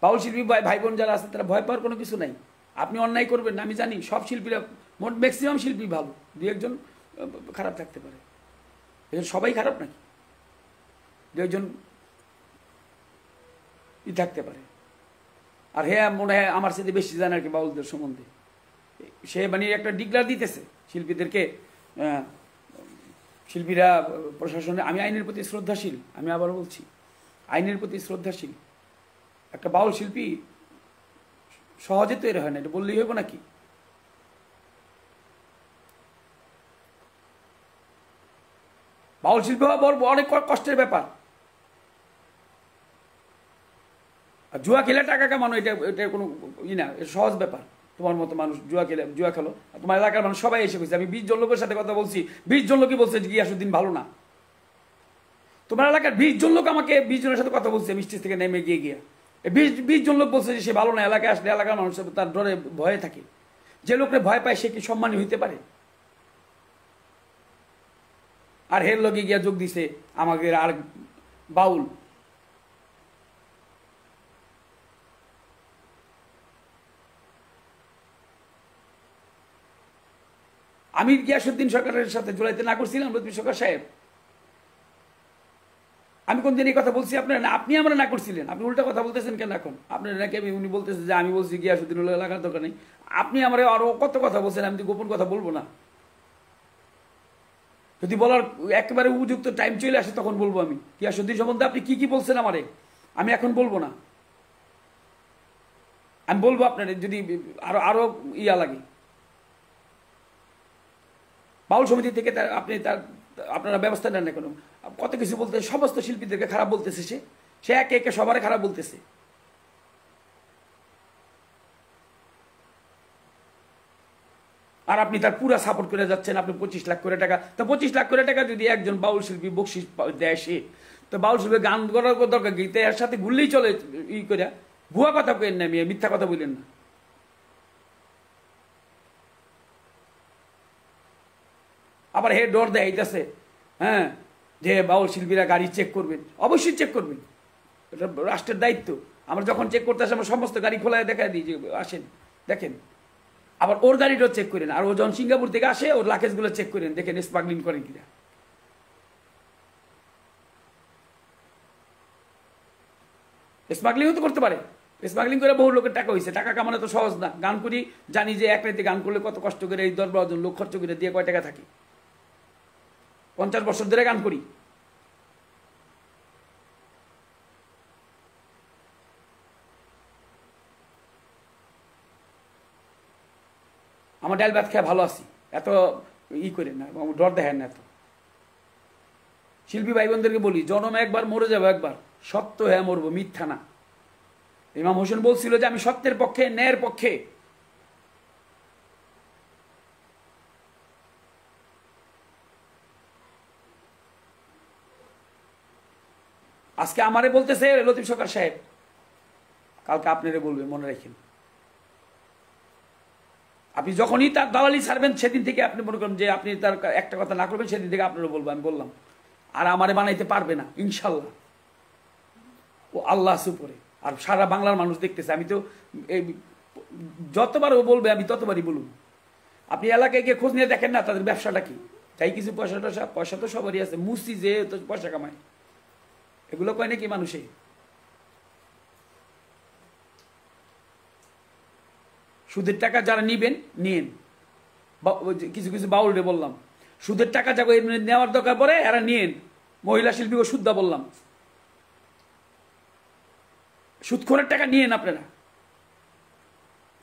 বাউল শিল্পী ভাই বোন যারা আছে তারা ভয় পাওয়ার কোনো কিছু নাই। আপনি অন্যায় করবেন না, আমি জানি সব শিল্পীরা, ম্যাক্সিমাম শিল্পী ভালো, দু একজন খারাপ থাকতে পারে। এজন সবাই খারাপ নাকি? দু একজন থাকতে পারে। আর হ্যাঁ মনে হয় আমার সাথে বেশি জানে আর কি বাউলদের সম্বন্ধে। সে মানে একটা ডিক্লার দিতেছে শিল্পীদেরকে, শিল্পীরা প্রশাসনে, আমি আইনের প্রতি শ্রদ্ধাশীল, আমি আবারও বলছি আইনের প্রতি শ্রদ্ধাশীল। একটা বাউল শিল্পী সহজে তৈরি হয় না, এটা বললেই হইব নাকি? বাউল শিল্পী হওয়া অনেক কষ্টের ব্যাপার। আর জুয়া খেলে টাকা কামানো এটা কোনো না, সহজ ব্যাপার। তোমার মতো মানুষ জুয়া খেলো, তোমার এলাকার মানুষ সবাই এসে গেছে। আমি 20 জন লোকের সাথে কথা বলছি, 20 জন লোকই বলছে গিয়াসউদ্দিন ভালো না। তোমার এলাকার 20 জন লোক আমাকে 20 জনের সাথে কথা বলছে স্টেজ থেকে নেমে গিয়ে 20 জন লোক বলছে যে সে ভালো না। এলাকায় আসলে এলাকার মানুষ তার ডরে ভয়ে থাকে। যে লোকরে ভয় পায় সে কি সম্মানী হইতে পারে? আর হের লগে গিয়া যোগ দিছে আমাদের আর বাউল। আমি গিয়াসউদ্দিন সরকারের সাথে জুলাইতে না করছিলাম, লতিফ সরকার সাহেব? আমি কোন দিন এই কথা বলছি আপনার? না, আপনি আমরা না করছিলেন। আপনি উল্টা কথা বলতেছেন কেন এখন? আপনার নাকি উনি বলতেছেন যে আমি বলছি গিয়াসউদ্দিন লাগার দরকার নেই। আপনি আমার আরো কত কথা বলছেন, আমি তো গোপন কথা বলবো না। যদি বলার একেবারে উপযুক্ত টাইম চলে আসে তখন বলবো। আমি গিয়াসউদ্দিন সম্বন্ধে আপনি কি কি বলছেন আমারে, আমি এখন বলবো না। আমি বলবো আপনার যদি আরো ইয়া লাগে। বাউল সমিতি থেকে আপনারা ব্যবস্থা নেন না কেন? কত কিছু বলতে, সমস্ত শিল্পীদেরকে খারাপ বলতেছে সে একে একে সবার খারাপ বলতেছে। আর আপনি তার পুরা সাপোর্ট করে যাচ্ছেন। আপনি 25 লাখ করে টাকা, তো 25 লাখ করে টাকা যদি একজন বাউল শিল্পী বকশিস দেয় সে, তো বাউল শিল্পী গান করার দরকার কি? এর সাথে ঘুরলেই চলে করে। ভুয়া কথা কেন না, মিথ্যা কথা বললেন না। আবার হে ডর দেখাইতেছে, হ্যাঁ, যে বাউল শিল্পীরা গাড়ি চেক করবেন। অবশ্যই চেক করবেন, এটা রাষ্ট্রের দায়িত্ব। আমরা যখন চেক করতে আসি আমরা সমস্ত গাড়ি খোলায় দেখাই দিই যে আসেন দেখেন। আবার ওর গাড়িটাও চেক করেন। আর ও যখন সিঙ্গাপুর থেকে আসে ওর লাকেজগুলো চেক করেন, দেখেন স্মাগলিং করেন কিনা। স্মাগলিংও তো করতে পারে, স্মাগলিং করে বহু লোকের টাকা হয়েছে। টাকা কামানো তো সহজ না। গান করি, জানি যে এক রাতে গান করলে কত কষ্ট করে এই 10-12 জন লোক খরচ করে দিয়ে কয় টাকা থাকি। 50 বছর ধরে গান করি। আমার ডাল ভাত খেয়ে ভালো আছি, এত করে না, ডর দেখেন না এত। শিল্পী ভাই বোনদেরকে বলি, জন্ম একবার, মরে যাবো একবার, সত্য হ্যাঁ মরবো, মিথ্যা না। ইমাম হোসেন বলছিল যে আমি সত্যের পক্ষে, ন্যায়ের পক্ষে। আজকে আমারে বলতেছে লতিফ সরকার সাহেব, কালকে আপনারে বলবে, মনে রাখেন। আপনি যখনই তার দালালি ছাড়বেন সেদিন থেকে আপনি মনে করেন যে আপনি তার একটা কথা না করবেন, সেদিন থেকে আপনারও বলবো, আমি বললাম। আর আমারে বানাইতে পারবে না ইনশাল্লাহ। ও আল্লাহ সুপরে। আর সারা বাংলার মানুষ দেখতেছে। আমি তো এই যতবার ও বলবে আমি ততবারই বলুন। আপনি এলাকায় গিয়ে খোঁজ নিয়ে দেখেন না তাদের ব্যবসাটা কি। তাই কিছু পয়সা তো সবারই আছে, মুসি যে তো পয়সা কামায়, এগুলো কয় নাকি মানুষে। সুদের টাকা যারা নিবেন নিন, কিছু কিছু বাউলরে বললাম সুদের টাকা যাবো নেওয়ার দরকার পড়ে এরা নিন। মহিলা শিল্পীকে সুদ্ধা বললাম, সুদখোরের টাকা নিয়েন আপনারা।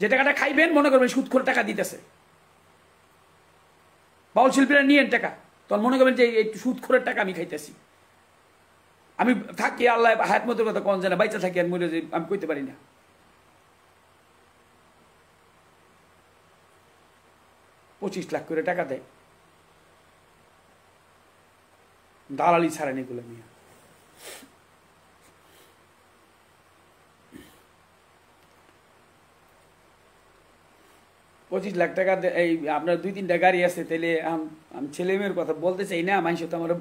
যে টাকাটা খাইবেন মনে করবেন সুদখোর টাকা দিতেছে। বাউল শিল্পীরা নিয়েন টাকা, তখন মনে করবেন যে এই সুদখোরের টাকা আমি খাইতেছি। আমি থাকি আল্লাহ হায়াত মতো কথা কন জানা, বাইচা থাকি আর মরে যে আমি কইতে পারি না। 25 লাখ করে টাকা দেয়, দালালি ছাড়েন এগুলো নিয়ে। $25 লাখ টাকা এই আপনার 2-3টা গাড়ি আছে, তাহলে আমি ছেলে মেয়ের কথা বলতে চাই না। মানুষ তো আমার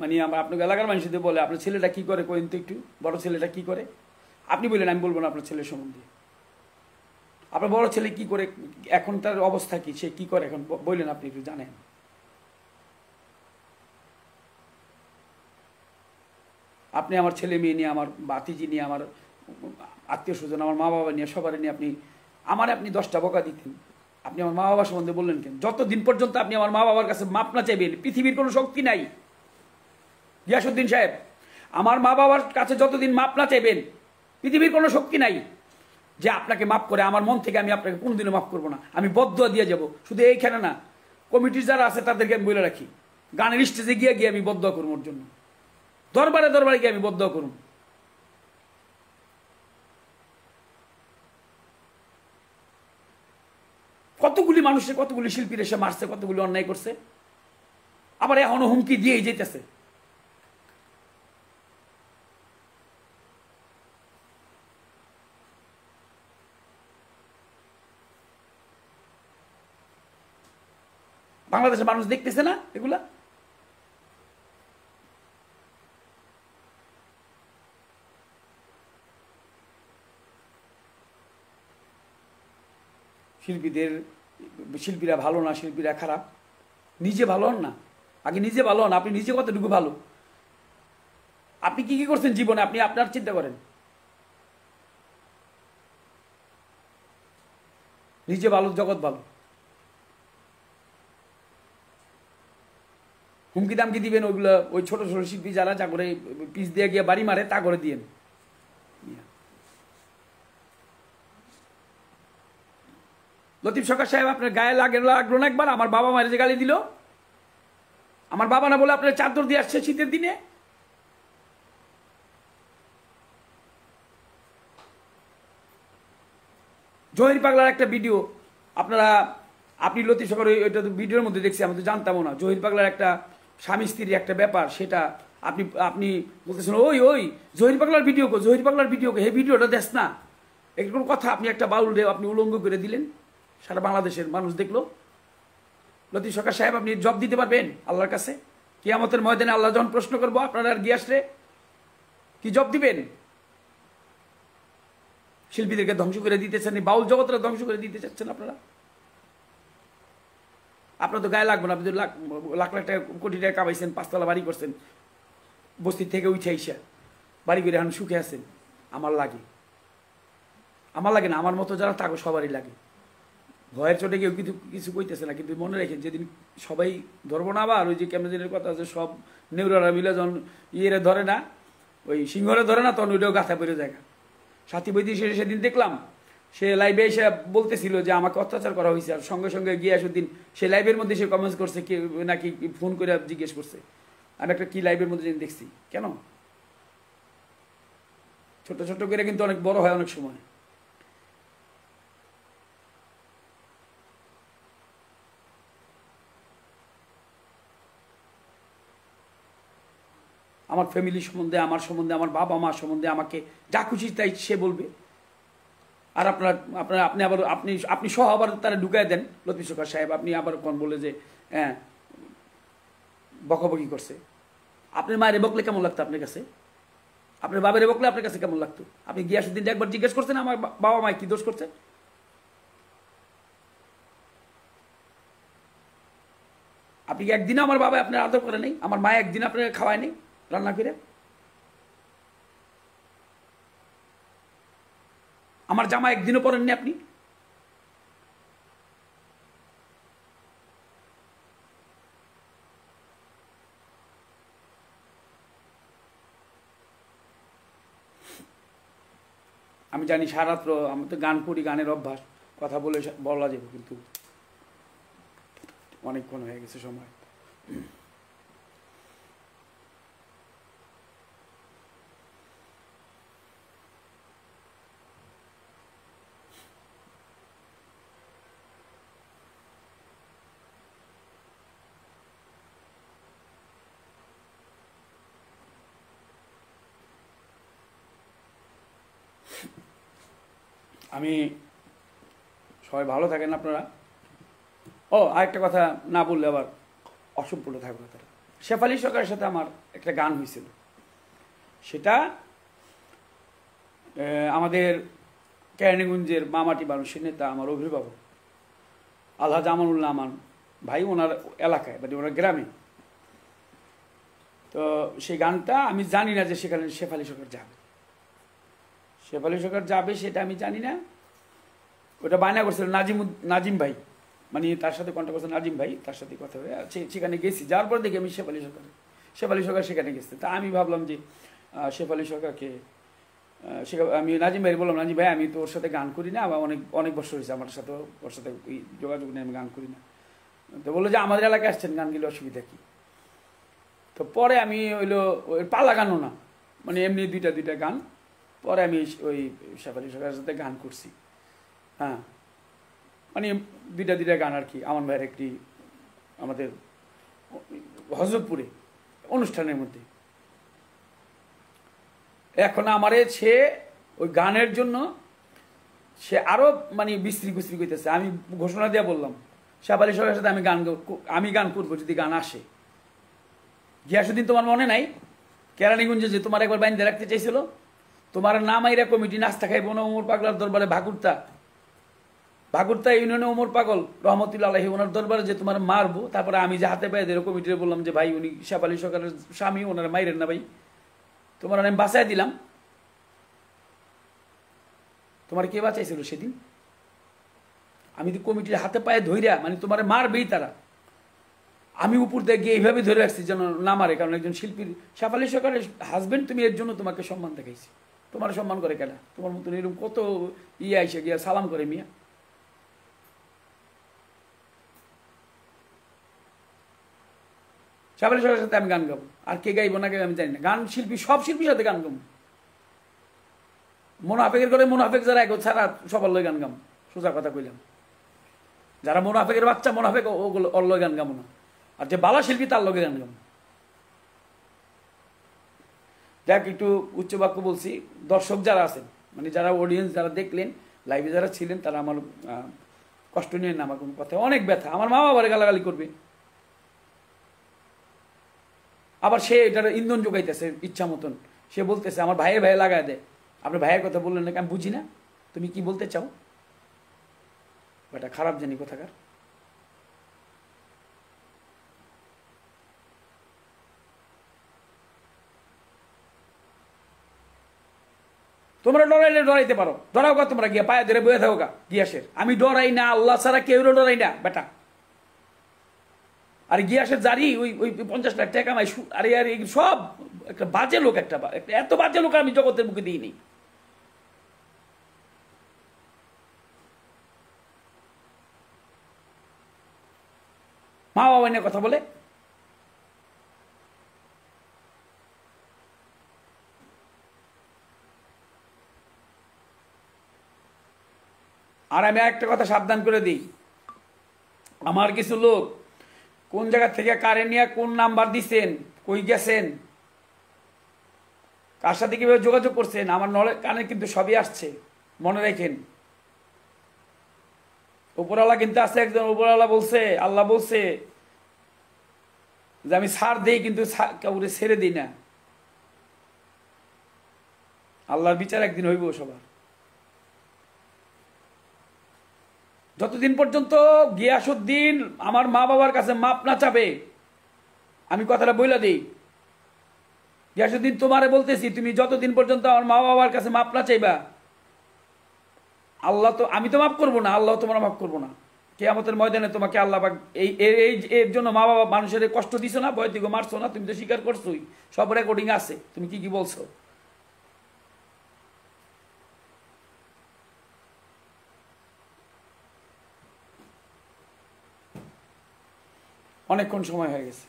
মানে আমার আপনাকে এলাকার মানুষদের বলে আপনার ছেলেটা কি করে, কইন তো একটু, বড় ছেলেটা কি করে। আপনি বললেন, আমি বলবো না আপনার ছেলের সম্বন্ধে। আপনার বড় ছেলে কি করে, এখন তার অবস্থা কি, সে কি করে এখন বললেন, আপনি একটু জানেন। আপনি আমার ছেলে মেয়ে নিয়ে, আমার বাতিজি নিয়ে, আমার আত্মীয় স্বজন, আমার মা বাবা নিয়ে, সবার নিয়ে আপনি 10টা বকা দিতেন। আপনি আমার মা বাবার সম্বন্ধে বললেন কেন? যতদিন পর্যন্ত আপনি আমার মা বাবার কাছে মাপ না চাইবেন, পৃথিবীর কোনো শক্তি নাই। গিয়াসউদ্দিন সাহেব, আমার মা বাবার কাছে যতদিন মাপ না চাইবেন, পৃথিবীর কোনো শক্তি নাই যে আপনাকে মাফ করে। আমার মন থেকে আমি আপনাকে কোনোদিনও মাফ করবো না। আমি বদদুয়া দিয়ে যাব। শুধু এইখানে না, কমিটির যারা আছে তাদেরকে আমি বলে রাখি, গানের স্টেজে গিয়ে গিয়ে আমি বদদুয়া করুন ওর জন্য, দরবারে দরবারে গিয়ে আমি বদদুয়া করুন। কতগুলি মানুষের, কতগুলি শিল্পীর এসে মারছে, কতগুলি অন্যায় করছে, আবার এখনো হুমকি দিয়েই যেতেছে। বাংলাদেশের মানুষ দেখতেছে না এগুলা? শিল্পীরা ভালো না, শিল্পীরা খারাপ, নিজে ভালো হন না। আগে নিজে ভালো হন। আপনি নিজে কতটুকু ভালো, আপনি কি কি করছেন জীবনে, আপনি আপনার চিন্তা করেন। নিজে ভালো, জগৎ ভালো। হুমকি দামকি দিবেন ওইগুলো, ওই ছোট ছোট শিল্পী যারা যা করে পিস দিয়ে গিয়ে বাড়ি মারে তা করে দিয়েন। লতিফ সরকার সাহেব, আপনার গায়ে লাগলো না একবার? আমার বাবা মায়ের যে গালি দিল, আমার বাবা না বলে আপনার চাদর দিয়ে আসছে শীতের দিনে। জহির পাগলার একটা ভিডিও আপনি লতিফ সরকার ওইটা তো ভিডিওর মধ্যে দেখছি, আমি তো জানতামও না। জহির পাগলার একটা স্বামী স্ত্রীর একটা ব্যাপার, সেটা আপনি বলতেছেন ওই জহির পাগলার ভিডিও কো, জহির পাগলার ভিডিও কো, এই ভিডিওটা দেখ না। এরকম কথা আপনি একটা বাউল রে আপনি উলঙ্গ করে দিলেন, সারা বাংলাদেশের মানুষ দেখলো। লতিফ সরকার সাহেব, আপনি জব দিতে পারবেন আল্লাহর কাছে? কিয়ামতের ময়দানে আল্লাহ যখন প্রশ্ন করবো, আপনারা আর গিয়াসরে কি জব দিবেন? শিল্পীদেরকে ধ্বংস করে দিতেছেন, বাউল জগৎরা ধ্বংস করে দিতে চাচ্ছেন আপনারা। আপনার তো গায়ে লাগবে না, আপনি তো লাখ লাখ টাকা, কোটি টাকা কামাইছেন, 5 তলা বাড়ি করছেন, বস্তি থেকে উঠে আইসা বাড়ি করে এখন সুখে আছেন। আমার লাগে আমার লাগে না, আমার মতো যারা তাকে সবারই লাগে। ভয়ের চোটে কেউ কিছু কিছু কইতেছে না, কিন্তু মনে রাখেন যেদিন সবাই ধরবো না, আবার ওই যে কেমন কথা আছে, সব নেউরারা মিলে যখন ইয়েরে ধরে না, ওই সিংহরে ধরে না, তখন ওইটাও গাথা পড়ে যায়। সাথী বৈদি সেদিন দেখলাম, সে লাইভে এসে বলতেছিল যে আমাকে অত্যাচার করা হয়েছে, আর সঙ্গে সঙ্গে গিয়াসুদ্দিন সে লাইভের মধ্যে সে কমেন্টস করছে, কে নাকি ফোন করে জিজ্ঞেস করছে। আমি একটা কি লাইভের মধ্যে দেখছি, কেন ছোট ছোট করে কিন্তু অনেক বড় হয় অনেক সময়। আমার ফ্যামিলি সম্বন্ধে, আমার সম্বন্ধে, আমার বাবা মা সম্বন্ধে আমাকে যা খুশি তাই সে বলবে। আর আপনি আবার আপনি সহ আবার তারা ঢুকায় দেন লতিফ সরকার সাহেব, আপনি আবার কোন বলে যে হ্যাঁ বকাবকি করছে। আপনার মায়ের বকলে কেমন লাগতো আপনার কাছে? আপনার বাবার বকলে আপনার কাছে কেমন লাগতো? আপনি গিয়াসুদ্দিন একবার জিজ্ঞেস করছেন আমার বাবা মায় কি দোষ করছে? আপনি কি একদিনও আমার বাবা আপনার আদর করে নেই? আমার মা একদিন আপনার খাওয়ায় নেই রান্না করে? আমার জামা একদিনও পরেননি আপনি? আমি জানি সারাত্র আমি তো গান করি, গানের অভ্যাস, কথা বলে বলা যাবে, কিন্তু অনেকক্ষণ হয়ে গেছে সময়। আমি সবাই ভালো থাকেন আপনারা। ও আরেকটা কথা না বললে আবার অসম্পূর্ণ থাকবে কথাটা। শেফালি সরকারের সাথে আমার একটা গান হয়েছিল, সেটা আমাদের কেরানীগঞ্জের মামাটি মানুষের নেতা, আমার অভিভাবক আলহাজ আমানুল্লাহ আমান ভাই, ওনার এলাকায় মানে ওনার গ্রামে। তো সেই গানটা আমি জানি না যে সেখানে শেফালি সরকার যাবে, শেফালি সরকার যাবে সেটা আমি জানি না। ওটা বায়না করছিল নাজিম ভাই, মানে তার সাথে কন্ট্যাক্ট করছে নাজিম ভাই, তার সাথে কথা হয়ে সেখানে গেছি। যাওয়ার পর দেখি আমি শেফালি সরকার সেখানে গেছে। তা আমি ভাবলাম যে শেফালি সরকারকে আমি নাজিম ভাই বললাম, নাজিম ভাই আমি তো ওর সাথে গান করি না, বা অনেক অনেক বছর হয়েছে আমার সাথে ওর সাথে যোগাযোগ নেই, আমি গান করি না। তো বললো যে আমাদের এলাকায় আসছেন, গান গেলে অসুবিধা কী? তো পরে আমি হইলো ওই পালা গানও না, মানে এমনি দুইটা গান, পরে আমি ওই শেফালি সরকারের সাথে গান করছি। হ্যাঁ, মানে দুইটা গান আর কি, আমান ভাইয়ের একটি আমাদের হজরতপুরে অনুষ্ঠানের মধ্যে। এখন আমারে সে ওই গানের জন্য সে আরো মানে বিশ্রী করতেছে। আমি ঘোষণা দিয়ে বললাম শেফালি সরকারের সাথে আমি গান করবো যদি গান আসে। গিয়াসুদ্দিন তোমার মনে নাই কেরানীগঞ্জে যে তোমার একবার বাইন্দে রাখতে চাইছিল, তোমার নাম আইরা কমিটি নাস্তা খাইব না ওমর পাগলার দরবারে ভাগুরতা ইউনিয়নে ওমর পাগল রহমতুল্লাহ আলাইহি ওনার দরবারে যে তোমার মারবো, তারপরে আমি যে হাতে পায়ে দিয়ে কমিটিতে বললাম যে ভাই উনি শেফালি সরকারের স্বামী, ওনার মাইরেন না ভাই, তোমার আমি বাঁচাই দিলাম। তোমার কে বাঁচাইছিল সেদিন? আমি তো কমিটির হাতে পায়ে ধইরা, মানে তোমার মারবেই তারা, আমি উপর দিয়ে গিয়ে এইভাবে ধরে রাখছি যেন না মারে, কারণ একজন শিল্পীর শেফালি সরকারের হাজবেন্ড, তুমি এর জন্য তোমাকে সম্মান দেখাইছি। তোমার সম্মান করে কেনা? তোমার মতন এরকম কত আইসে গিয়া সালাম করে মিয়া। শেফালি সরকারের সাথে আমি গান গাবো, আর কে গাইবো না গাইবো আমি জানি না। গান শিল্পী, সব শিল্পীর সাথে গান গাবো। মোনাফেকের করে মোনাফেক যারা এগো ছাড়া সবার লয় গান গাম, সোজা কথা কইলাম। যারা মোনাফেকের বাচ্চা মোনাফেক, ওগুলো ওর লয় গান গামো না। আর যে বালা শিল্পী তার লগে গান গাম। যাক, একটু উচ্চ বাক্য বলছি। দর্শক যারা আছেন, মানে যারা অডিয়েন্স যারা দেখলেন, লাইভে যারা ছিলেন, তারা আমার কষ্ট নিয়ে না, আমার কোনো কথা অনেক ব্যথা। আমার মা বাবারে গালাগালি করবে, আবার সে এটার ইন্ধন যোগাইতেছে ইচ্ছা মতন। সে বলতেছে আমার ভাইয়ে লাগায় দেয়। আপনি ভাইয়ের কথা বললেন নাকি? আমি বুঝি না তুমি কি বলতে চাও, এটা খারাপ জানি কোথাকার। তো তোমরা ডরাইলে ডরাইতে পারো, ডরাও গা তোমরা, গিয়া পায়ে ধরে বয়ে থাকো গা গিয়াসের। আমি ডরাই না, আল্লাহ ছাড়া কেউ ডরাই না বেটা। আর গিয়াসের জারি ওই ওই 50 লাখ টাকা কামাই, আরে আর সব একটা বাজে লোক, একটা এত বাজে লোক আমি জগতের মুখে দিইনি। মা বাবা নিয়ে কথা বলে, আর আমি একটা কথা সাবধান করে দিই, আমার কিছু লোক কোন জায়গা থেকে কারে নিয়ে কোন নাম্বার দিচ্ছেন, কই গেছেন, কার সাথে কিভাবে যোগাযোগ করছেন, আমার কানে কিন্তু সবই আসছে, মনে রাখেন। উপরওয়ালা কিন্তু আছে একজন, উপরওয়ালা বলছে, আল্লাহ বলছে যে আমি ছাড় দেই কিন্তু কাউরে ছেড়ে দিই না। আল্লাহর বিচার একদিন হইব সবার। যতদিন পর্যন্ত গিয়াসউদ্দিন আমার মা বাবার কাছে মাপ না চাবে, আমি কথাটা বইলা দিই, গিয়াসউদ্দিন তোমারে বলতেছি, তুমি যতদিন পর্যন্ত আমার মা বাবার কাছে মাপ না চাইবা, আল্লাহ তো, আমি তো মাফ করবো না, আল্লাহ তোমার মাফ করবো না। কিয়ামতের ময়দানে তোমাকে আল্লাহ এই এর জন্য মা বাবা মানুষের কষ্ট দিছো না, ভয় দিগো মারছো না, তুমি তো স্বীকার করছোই, সব রেকর্ডিং আছে, তুমি কি কি বলছো। অনেকক্ষণ সময় হয়ে গেছে,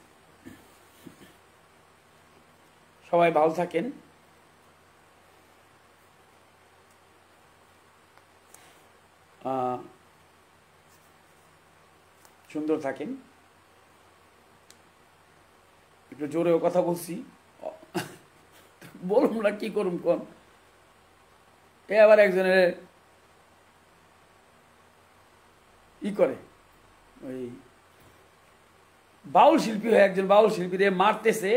সবাই ভালো থাকেন। সুন্দর থাকেন। একটু জোরেও কথা বলছি, বলুন না কি করুন কোন। এ আবার একজনের ই করে, ওই বাউল শিল্পী হয়ে একজন বাউল শিল্পীরে মারতেছে।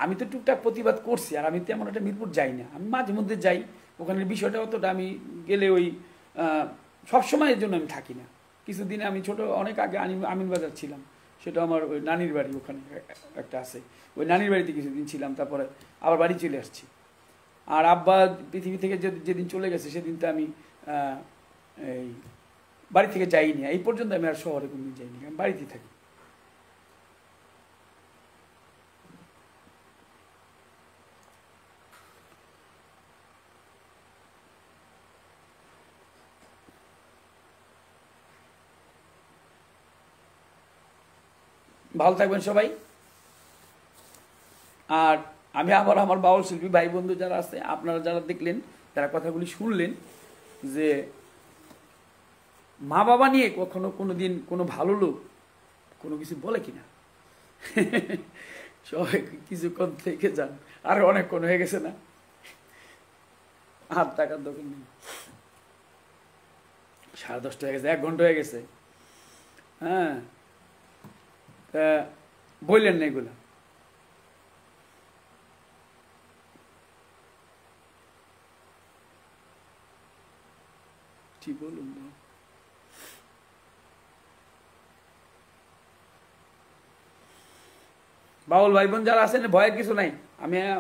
আমি তো টুকটাক প্রতিবাদ করছি, আর আমি তেমন একটা মিরপুর যাই না, আমি মাঝে মধ্যে যাই, ওখানের বিষয়টা অতটা আমি গেলে ওই সবসময়ের জন্য আমি থাকি না। কিছুদিন আমি ছোট অনেক আগে আমিনবাজার ছিলাম, সেটা আমার ওই নানির বাড়ি ওখানে একটা আছে, ওই নানির বাড়িতে কিছুদিন ছিলাম, তারপরে আবার বাড়ি চলে আসছি। আর আব্বা পৃথিবী থেকে যেদিন চলে গেছে সেদিন তো আমি এই বাড়ি থেকে যাইনি, এই পর্যন্ত আমি আর শহরে কোনোদিন যাইনি, আমি বাড়িতেই থাকি। ভালো থাকবেন সবাই। আর আমি আবার আমার বাউল শিল্পী ভাই বন্ধু যারা আছে, আপনারা যারা দেখলেন, যারা কথাগুলি শুনলেন, যে মা বাবা নিয়ে কখনো কোনো দিন কোনো ভালো লোক কোনো কিছু বলে কিনা, সবাই কিছুক্ষণ থেকে যান। আর অনেকক্ষণ হয়ে গেছে না, আর টাকার দোকান নেই, 10:30 হয়ে গেছে, 1 ঘন্টা হয়ে গেছে। হ্যাঁ, বললেন না এগুলা, ঠিক বলুন। বাউল ভাই বোন যারা আছেন, ভয়ের কিছু নাই।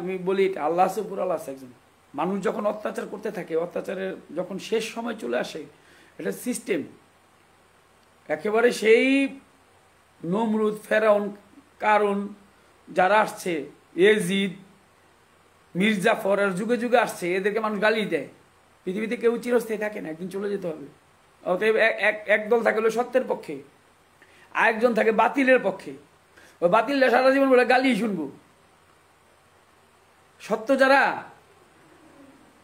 আমি বলি আল্লাহ আছে, উপর আল্লাহ আছে একজন। মানুষ যখন অত্যাচার করতে থাকে, অত্যাচারের যখন শেষ সময় চলে আসে, এটা সিস্টেম একেবারে সেই নমরুদ, ফেরাউন, কারণ যারা আসছে, এজিদ, মির্জাফর, আর যুগে যুগে আসছে, এদেরকে মানুষ গালি দেয়। পৃথিবীতে কেউ চিরস্থায়ী থাকে না, একদিন চলে যেতে হবে। অতএব একদল থাকে হলো সত্যের পক্ষে, আরেকজন থাকে বাতিলের পক্ষে। ওই বাতিলরা সারা জীবন বলে গালি শুনবো। সত্য যারা,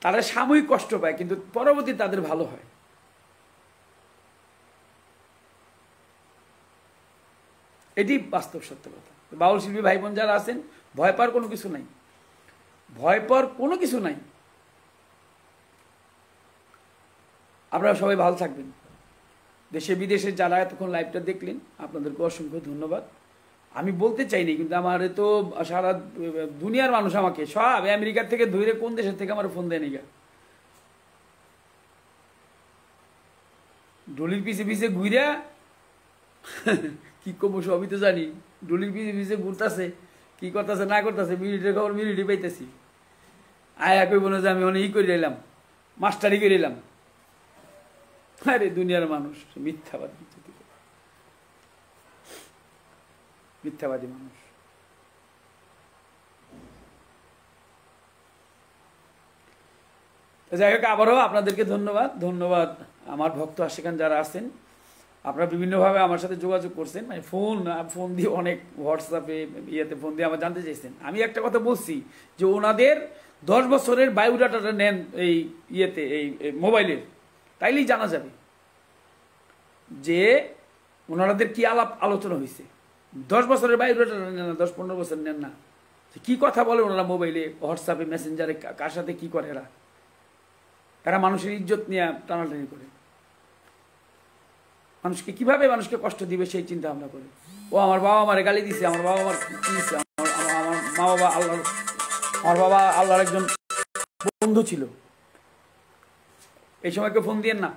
তারা সাময়িক কষ্ট পায়, কিন্তু পরবর্তী তাদের ভালো হয়। এটি বাস্তব সত্য কথা। বাউল শিল্পী ভাই বোন যারা আছেন, ভয় পাওয়ার কোনো কিছু নাই, ভয় পাওয়ার কোনো কিছু নাই। আপনারা সবাই ভালো থাকবেন। দেশে বিদেশে যারা এতক্ষণ লাইভটা দেখলেন, আপনাদেরকে অসংখ্য ধন্যবাদ। আমি বলতে চাইনি, কিন্তু আমার তো সারা দুনিয়ার মানুষ আমাকে, সব আমেরিকার থেকে ধরে কোন দেশের থেকে আমার ফোন দেয়নি গা, ডলির পিছে পিছে ঘুরা কি করবো সবই তো জানি। ডলির পিছে পিছে ঘুরতেছে, কি করতেছে না করতেছে, মিনিটের খবর মিনিটই পাইতেছি। আয়া কইব না যে আমি অনেক ই করে এলাম, মাস্টারি করে এলাম। আরে দুনিয়ার মানুষ মিথ্যাবাদী, মিথ্যাবাদী মানুষ। যাই হোক, আবারও আপনাদেরকে ধন্যবাদ। ধন্যবাদ আমার ভক্ত আশিকান যারা আছেন, আপনারা বিভিন্নভাবে আমার সাথে যোগাযোগ করছেন, মানে ফোন দিয়ে অনেক হোয়াটসঅ্যাপে ইয়েতে ফোন দিয়ে আমার জানতে চাইছেন। আমি একটা কথা বলছি যে ওনাদের 10 বছরের বায়োডাটাটা নেন এই ইয়েতে, এই মোবাইলের, তাইলেই জানা যাবে যে ওনাদের কি আলাপ আলোচনা হয়েছে। 10 বছরের বায়োডাটা নেন না, 10-15 বছর নেন না, কি কথা বলে ওনারা মোবাইলে, হোয়াটসঅ্যাপে, মেসেঞ্জারে, কার সাথে কি করে এরা। এরা মানুষের ইজ্জত নিয়ে টানাটানি করে, মানুষকে কিভাবে মানুষকে কষ্ট দিবে সেই চিন্তা ভাবনা করে। ও আমার বাবা আমারে গালি দিছে, আমার বাবা আমার কি দিচ্ছে, আমার মা বাবা আল্লাহর, আমার বাবা আল্লাহর একজন বন্ধু ছিল। এই সময় কেউ ফোন দিয়েন না।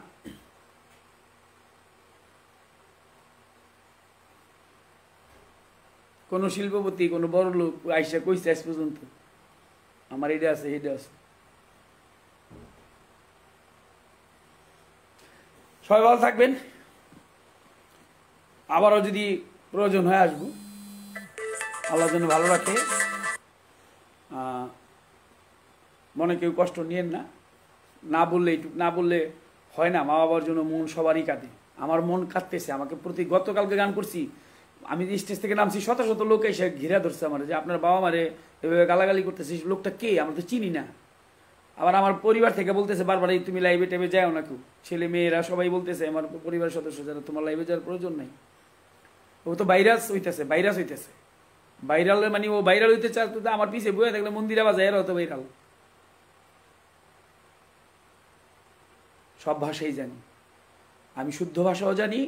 কোনো শিল্পপতি, কোনো বড় লোক আইসা কইছে আজ পর্যন্ত আমার এটা আছে, এটা আছে। সবাই ভালো থাকবেন। আবারও যদি প্রয়োজন হয়ে আসবো, আল্লাহ যেন ভালো রাখে। মনে কেউ কষ্ট নিয়েন না, না বললে এইটুক না বললে হয় না। মা বাবার জন্য মন সবারই কাঁদে, আমার মন কাঁদতেছে। আমাকে গতকালকে গান করছি, আমি স্টেজ থেকে নামছি, শত শত লোক এসে ঘিরে ধরছে আমার, যে আপনার বাবা মারে এভাবে গালাগালি করতেছে, লোকটা কে, আমরা তো চিনি না। আবার আমার পরিবার থেকে বলতেছে বারবার, তুমি লাইভে টাইভে যাও না, কেউ ছেলে মেয়েরা সবাই বলতেছে, আমার পরিবারের সদস্য যারা, তোমার লাইভে যাওয়ার প্রয়োজন নাই। ও তো ভাইরাস হইতেছে, ভাইরাস হইতেছে, ভাইরাল মানে ও ভাইরাল হইতে চায়। আমার পিছিয়ে বয়ে থাকলে মন্দিরে বাজায়, এরা হতো ভাইরাল। সব ভাষাই জানি, আমি শুদ্ধ ভাষাও জানি,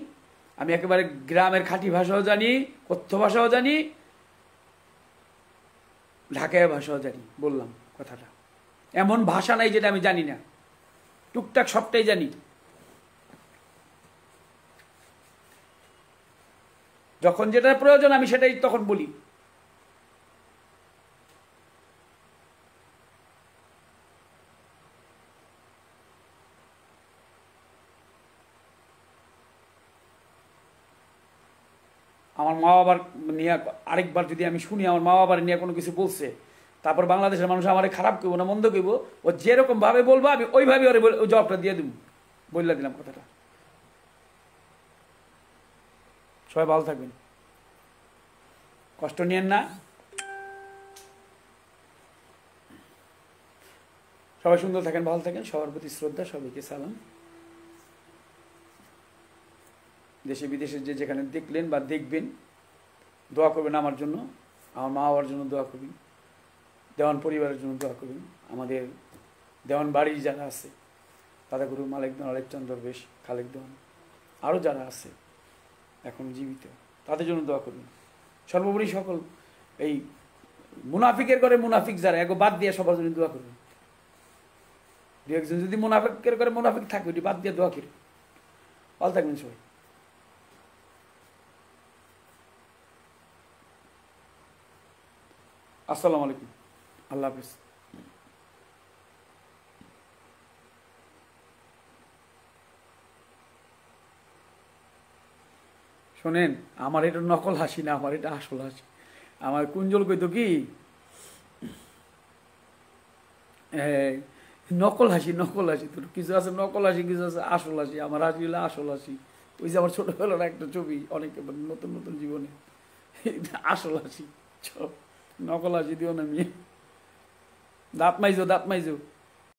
আমি একেবারে গ্রামের খাঁটি ভাষাও জানি, কথ্য ভাষাও জানি, ঢাকায় ভাষাও জানি। বললাম কথাটা, এমন ভাষা নাই যেটা আমি জানি না, টুকটাক সবটাই জানি। যখন যেটা প্রয়োজন আমি সেটাই তখন বলি। আমার মা বাবার নিয়ে আরেকবার যদি আমি শুনি আমার মা বাবার নিয়ে কোনো কিছু বলছে, তারপর বাংলাদেশের মানুষ আমার খারাপ করবো না মন্দ করবো, ও যেরকম ভাবে বলবো আমি ওইভাবে ওর জবাবটা দিয়ে দেবো। বললে দিলাম কথাটা। সবাই ভালো থাকবেন, কষ্ট নিয়েন না। সবাই সুন্দর থাকেন, ভালো থাকেন। সবার প্রতি শ্রদ্ধা, সবাইকে সালাম। দেশে বিদেশে যে যেখানে দেখলেন বা দেখবেন, দোয়া করবেন আমার জন্য, আমার মা বাবার জন্য দোয়া করবেন, দেওয়ান পরিবারের জন্য দোয়া করবেন, আমাদের দেওয়ান বাড়ির যারা আছে, দাদাগুরু মালিক দেওয়ান, আলেকচন্দ্র বেশ, খালেক দেওয়ান, আরও যারা আছে এখন জীবিত, তাদের জন্য দোয়া করবেন। সর্বোপরি সকল এই মুনাফিকের করে মুনাফিক যারা, এগো বাদ দিয়ে সবার জন্য দোয়া করবেন। দু একজন যদি মুনাফিকের করে মুনাফিক থাকে, ওটি বাদ দিয়ে দোয়া করি। ভালো থাকবেন সবাই। আসসালামু আলাইকুম, আল্লাহ হাফিজ। শোনেন, আমার এটা নকল হাসি না, আমার এটা আসল হাসি। আমার কুঞ্জল কইতো কি, নকল হাসি, নকল হাসি। তোর কিছু আছে নকল হাসি, কিছু আছে আসল হাসি। আমার হাসি হলো আসল হাসি। ওই যে আমার ছোটবেলার একটা ছবি, অনেক নতুন নতুন জীবনে, আসল হাসি। নকল হাসি দিও না মেয়ে। দাঁত মাইজো, দাঁত মাইজো।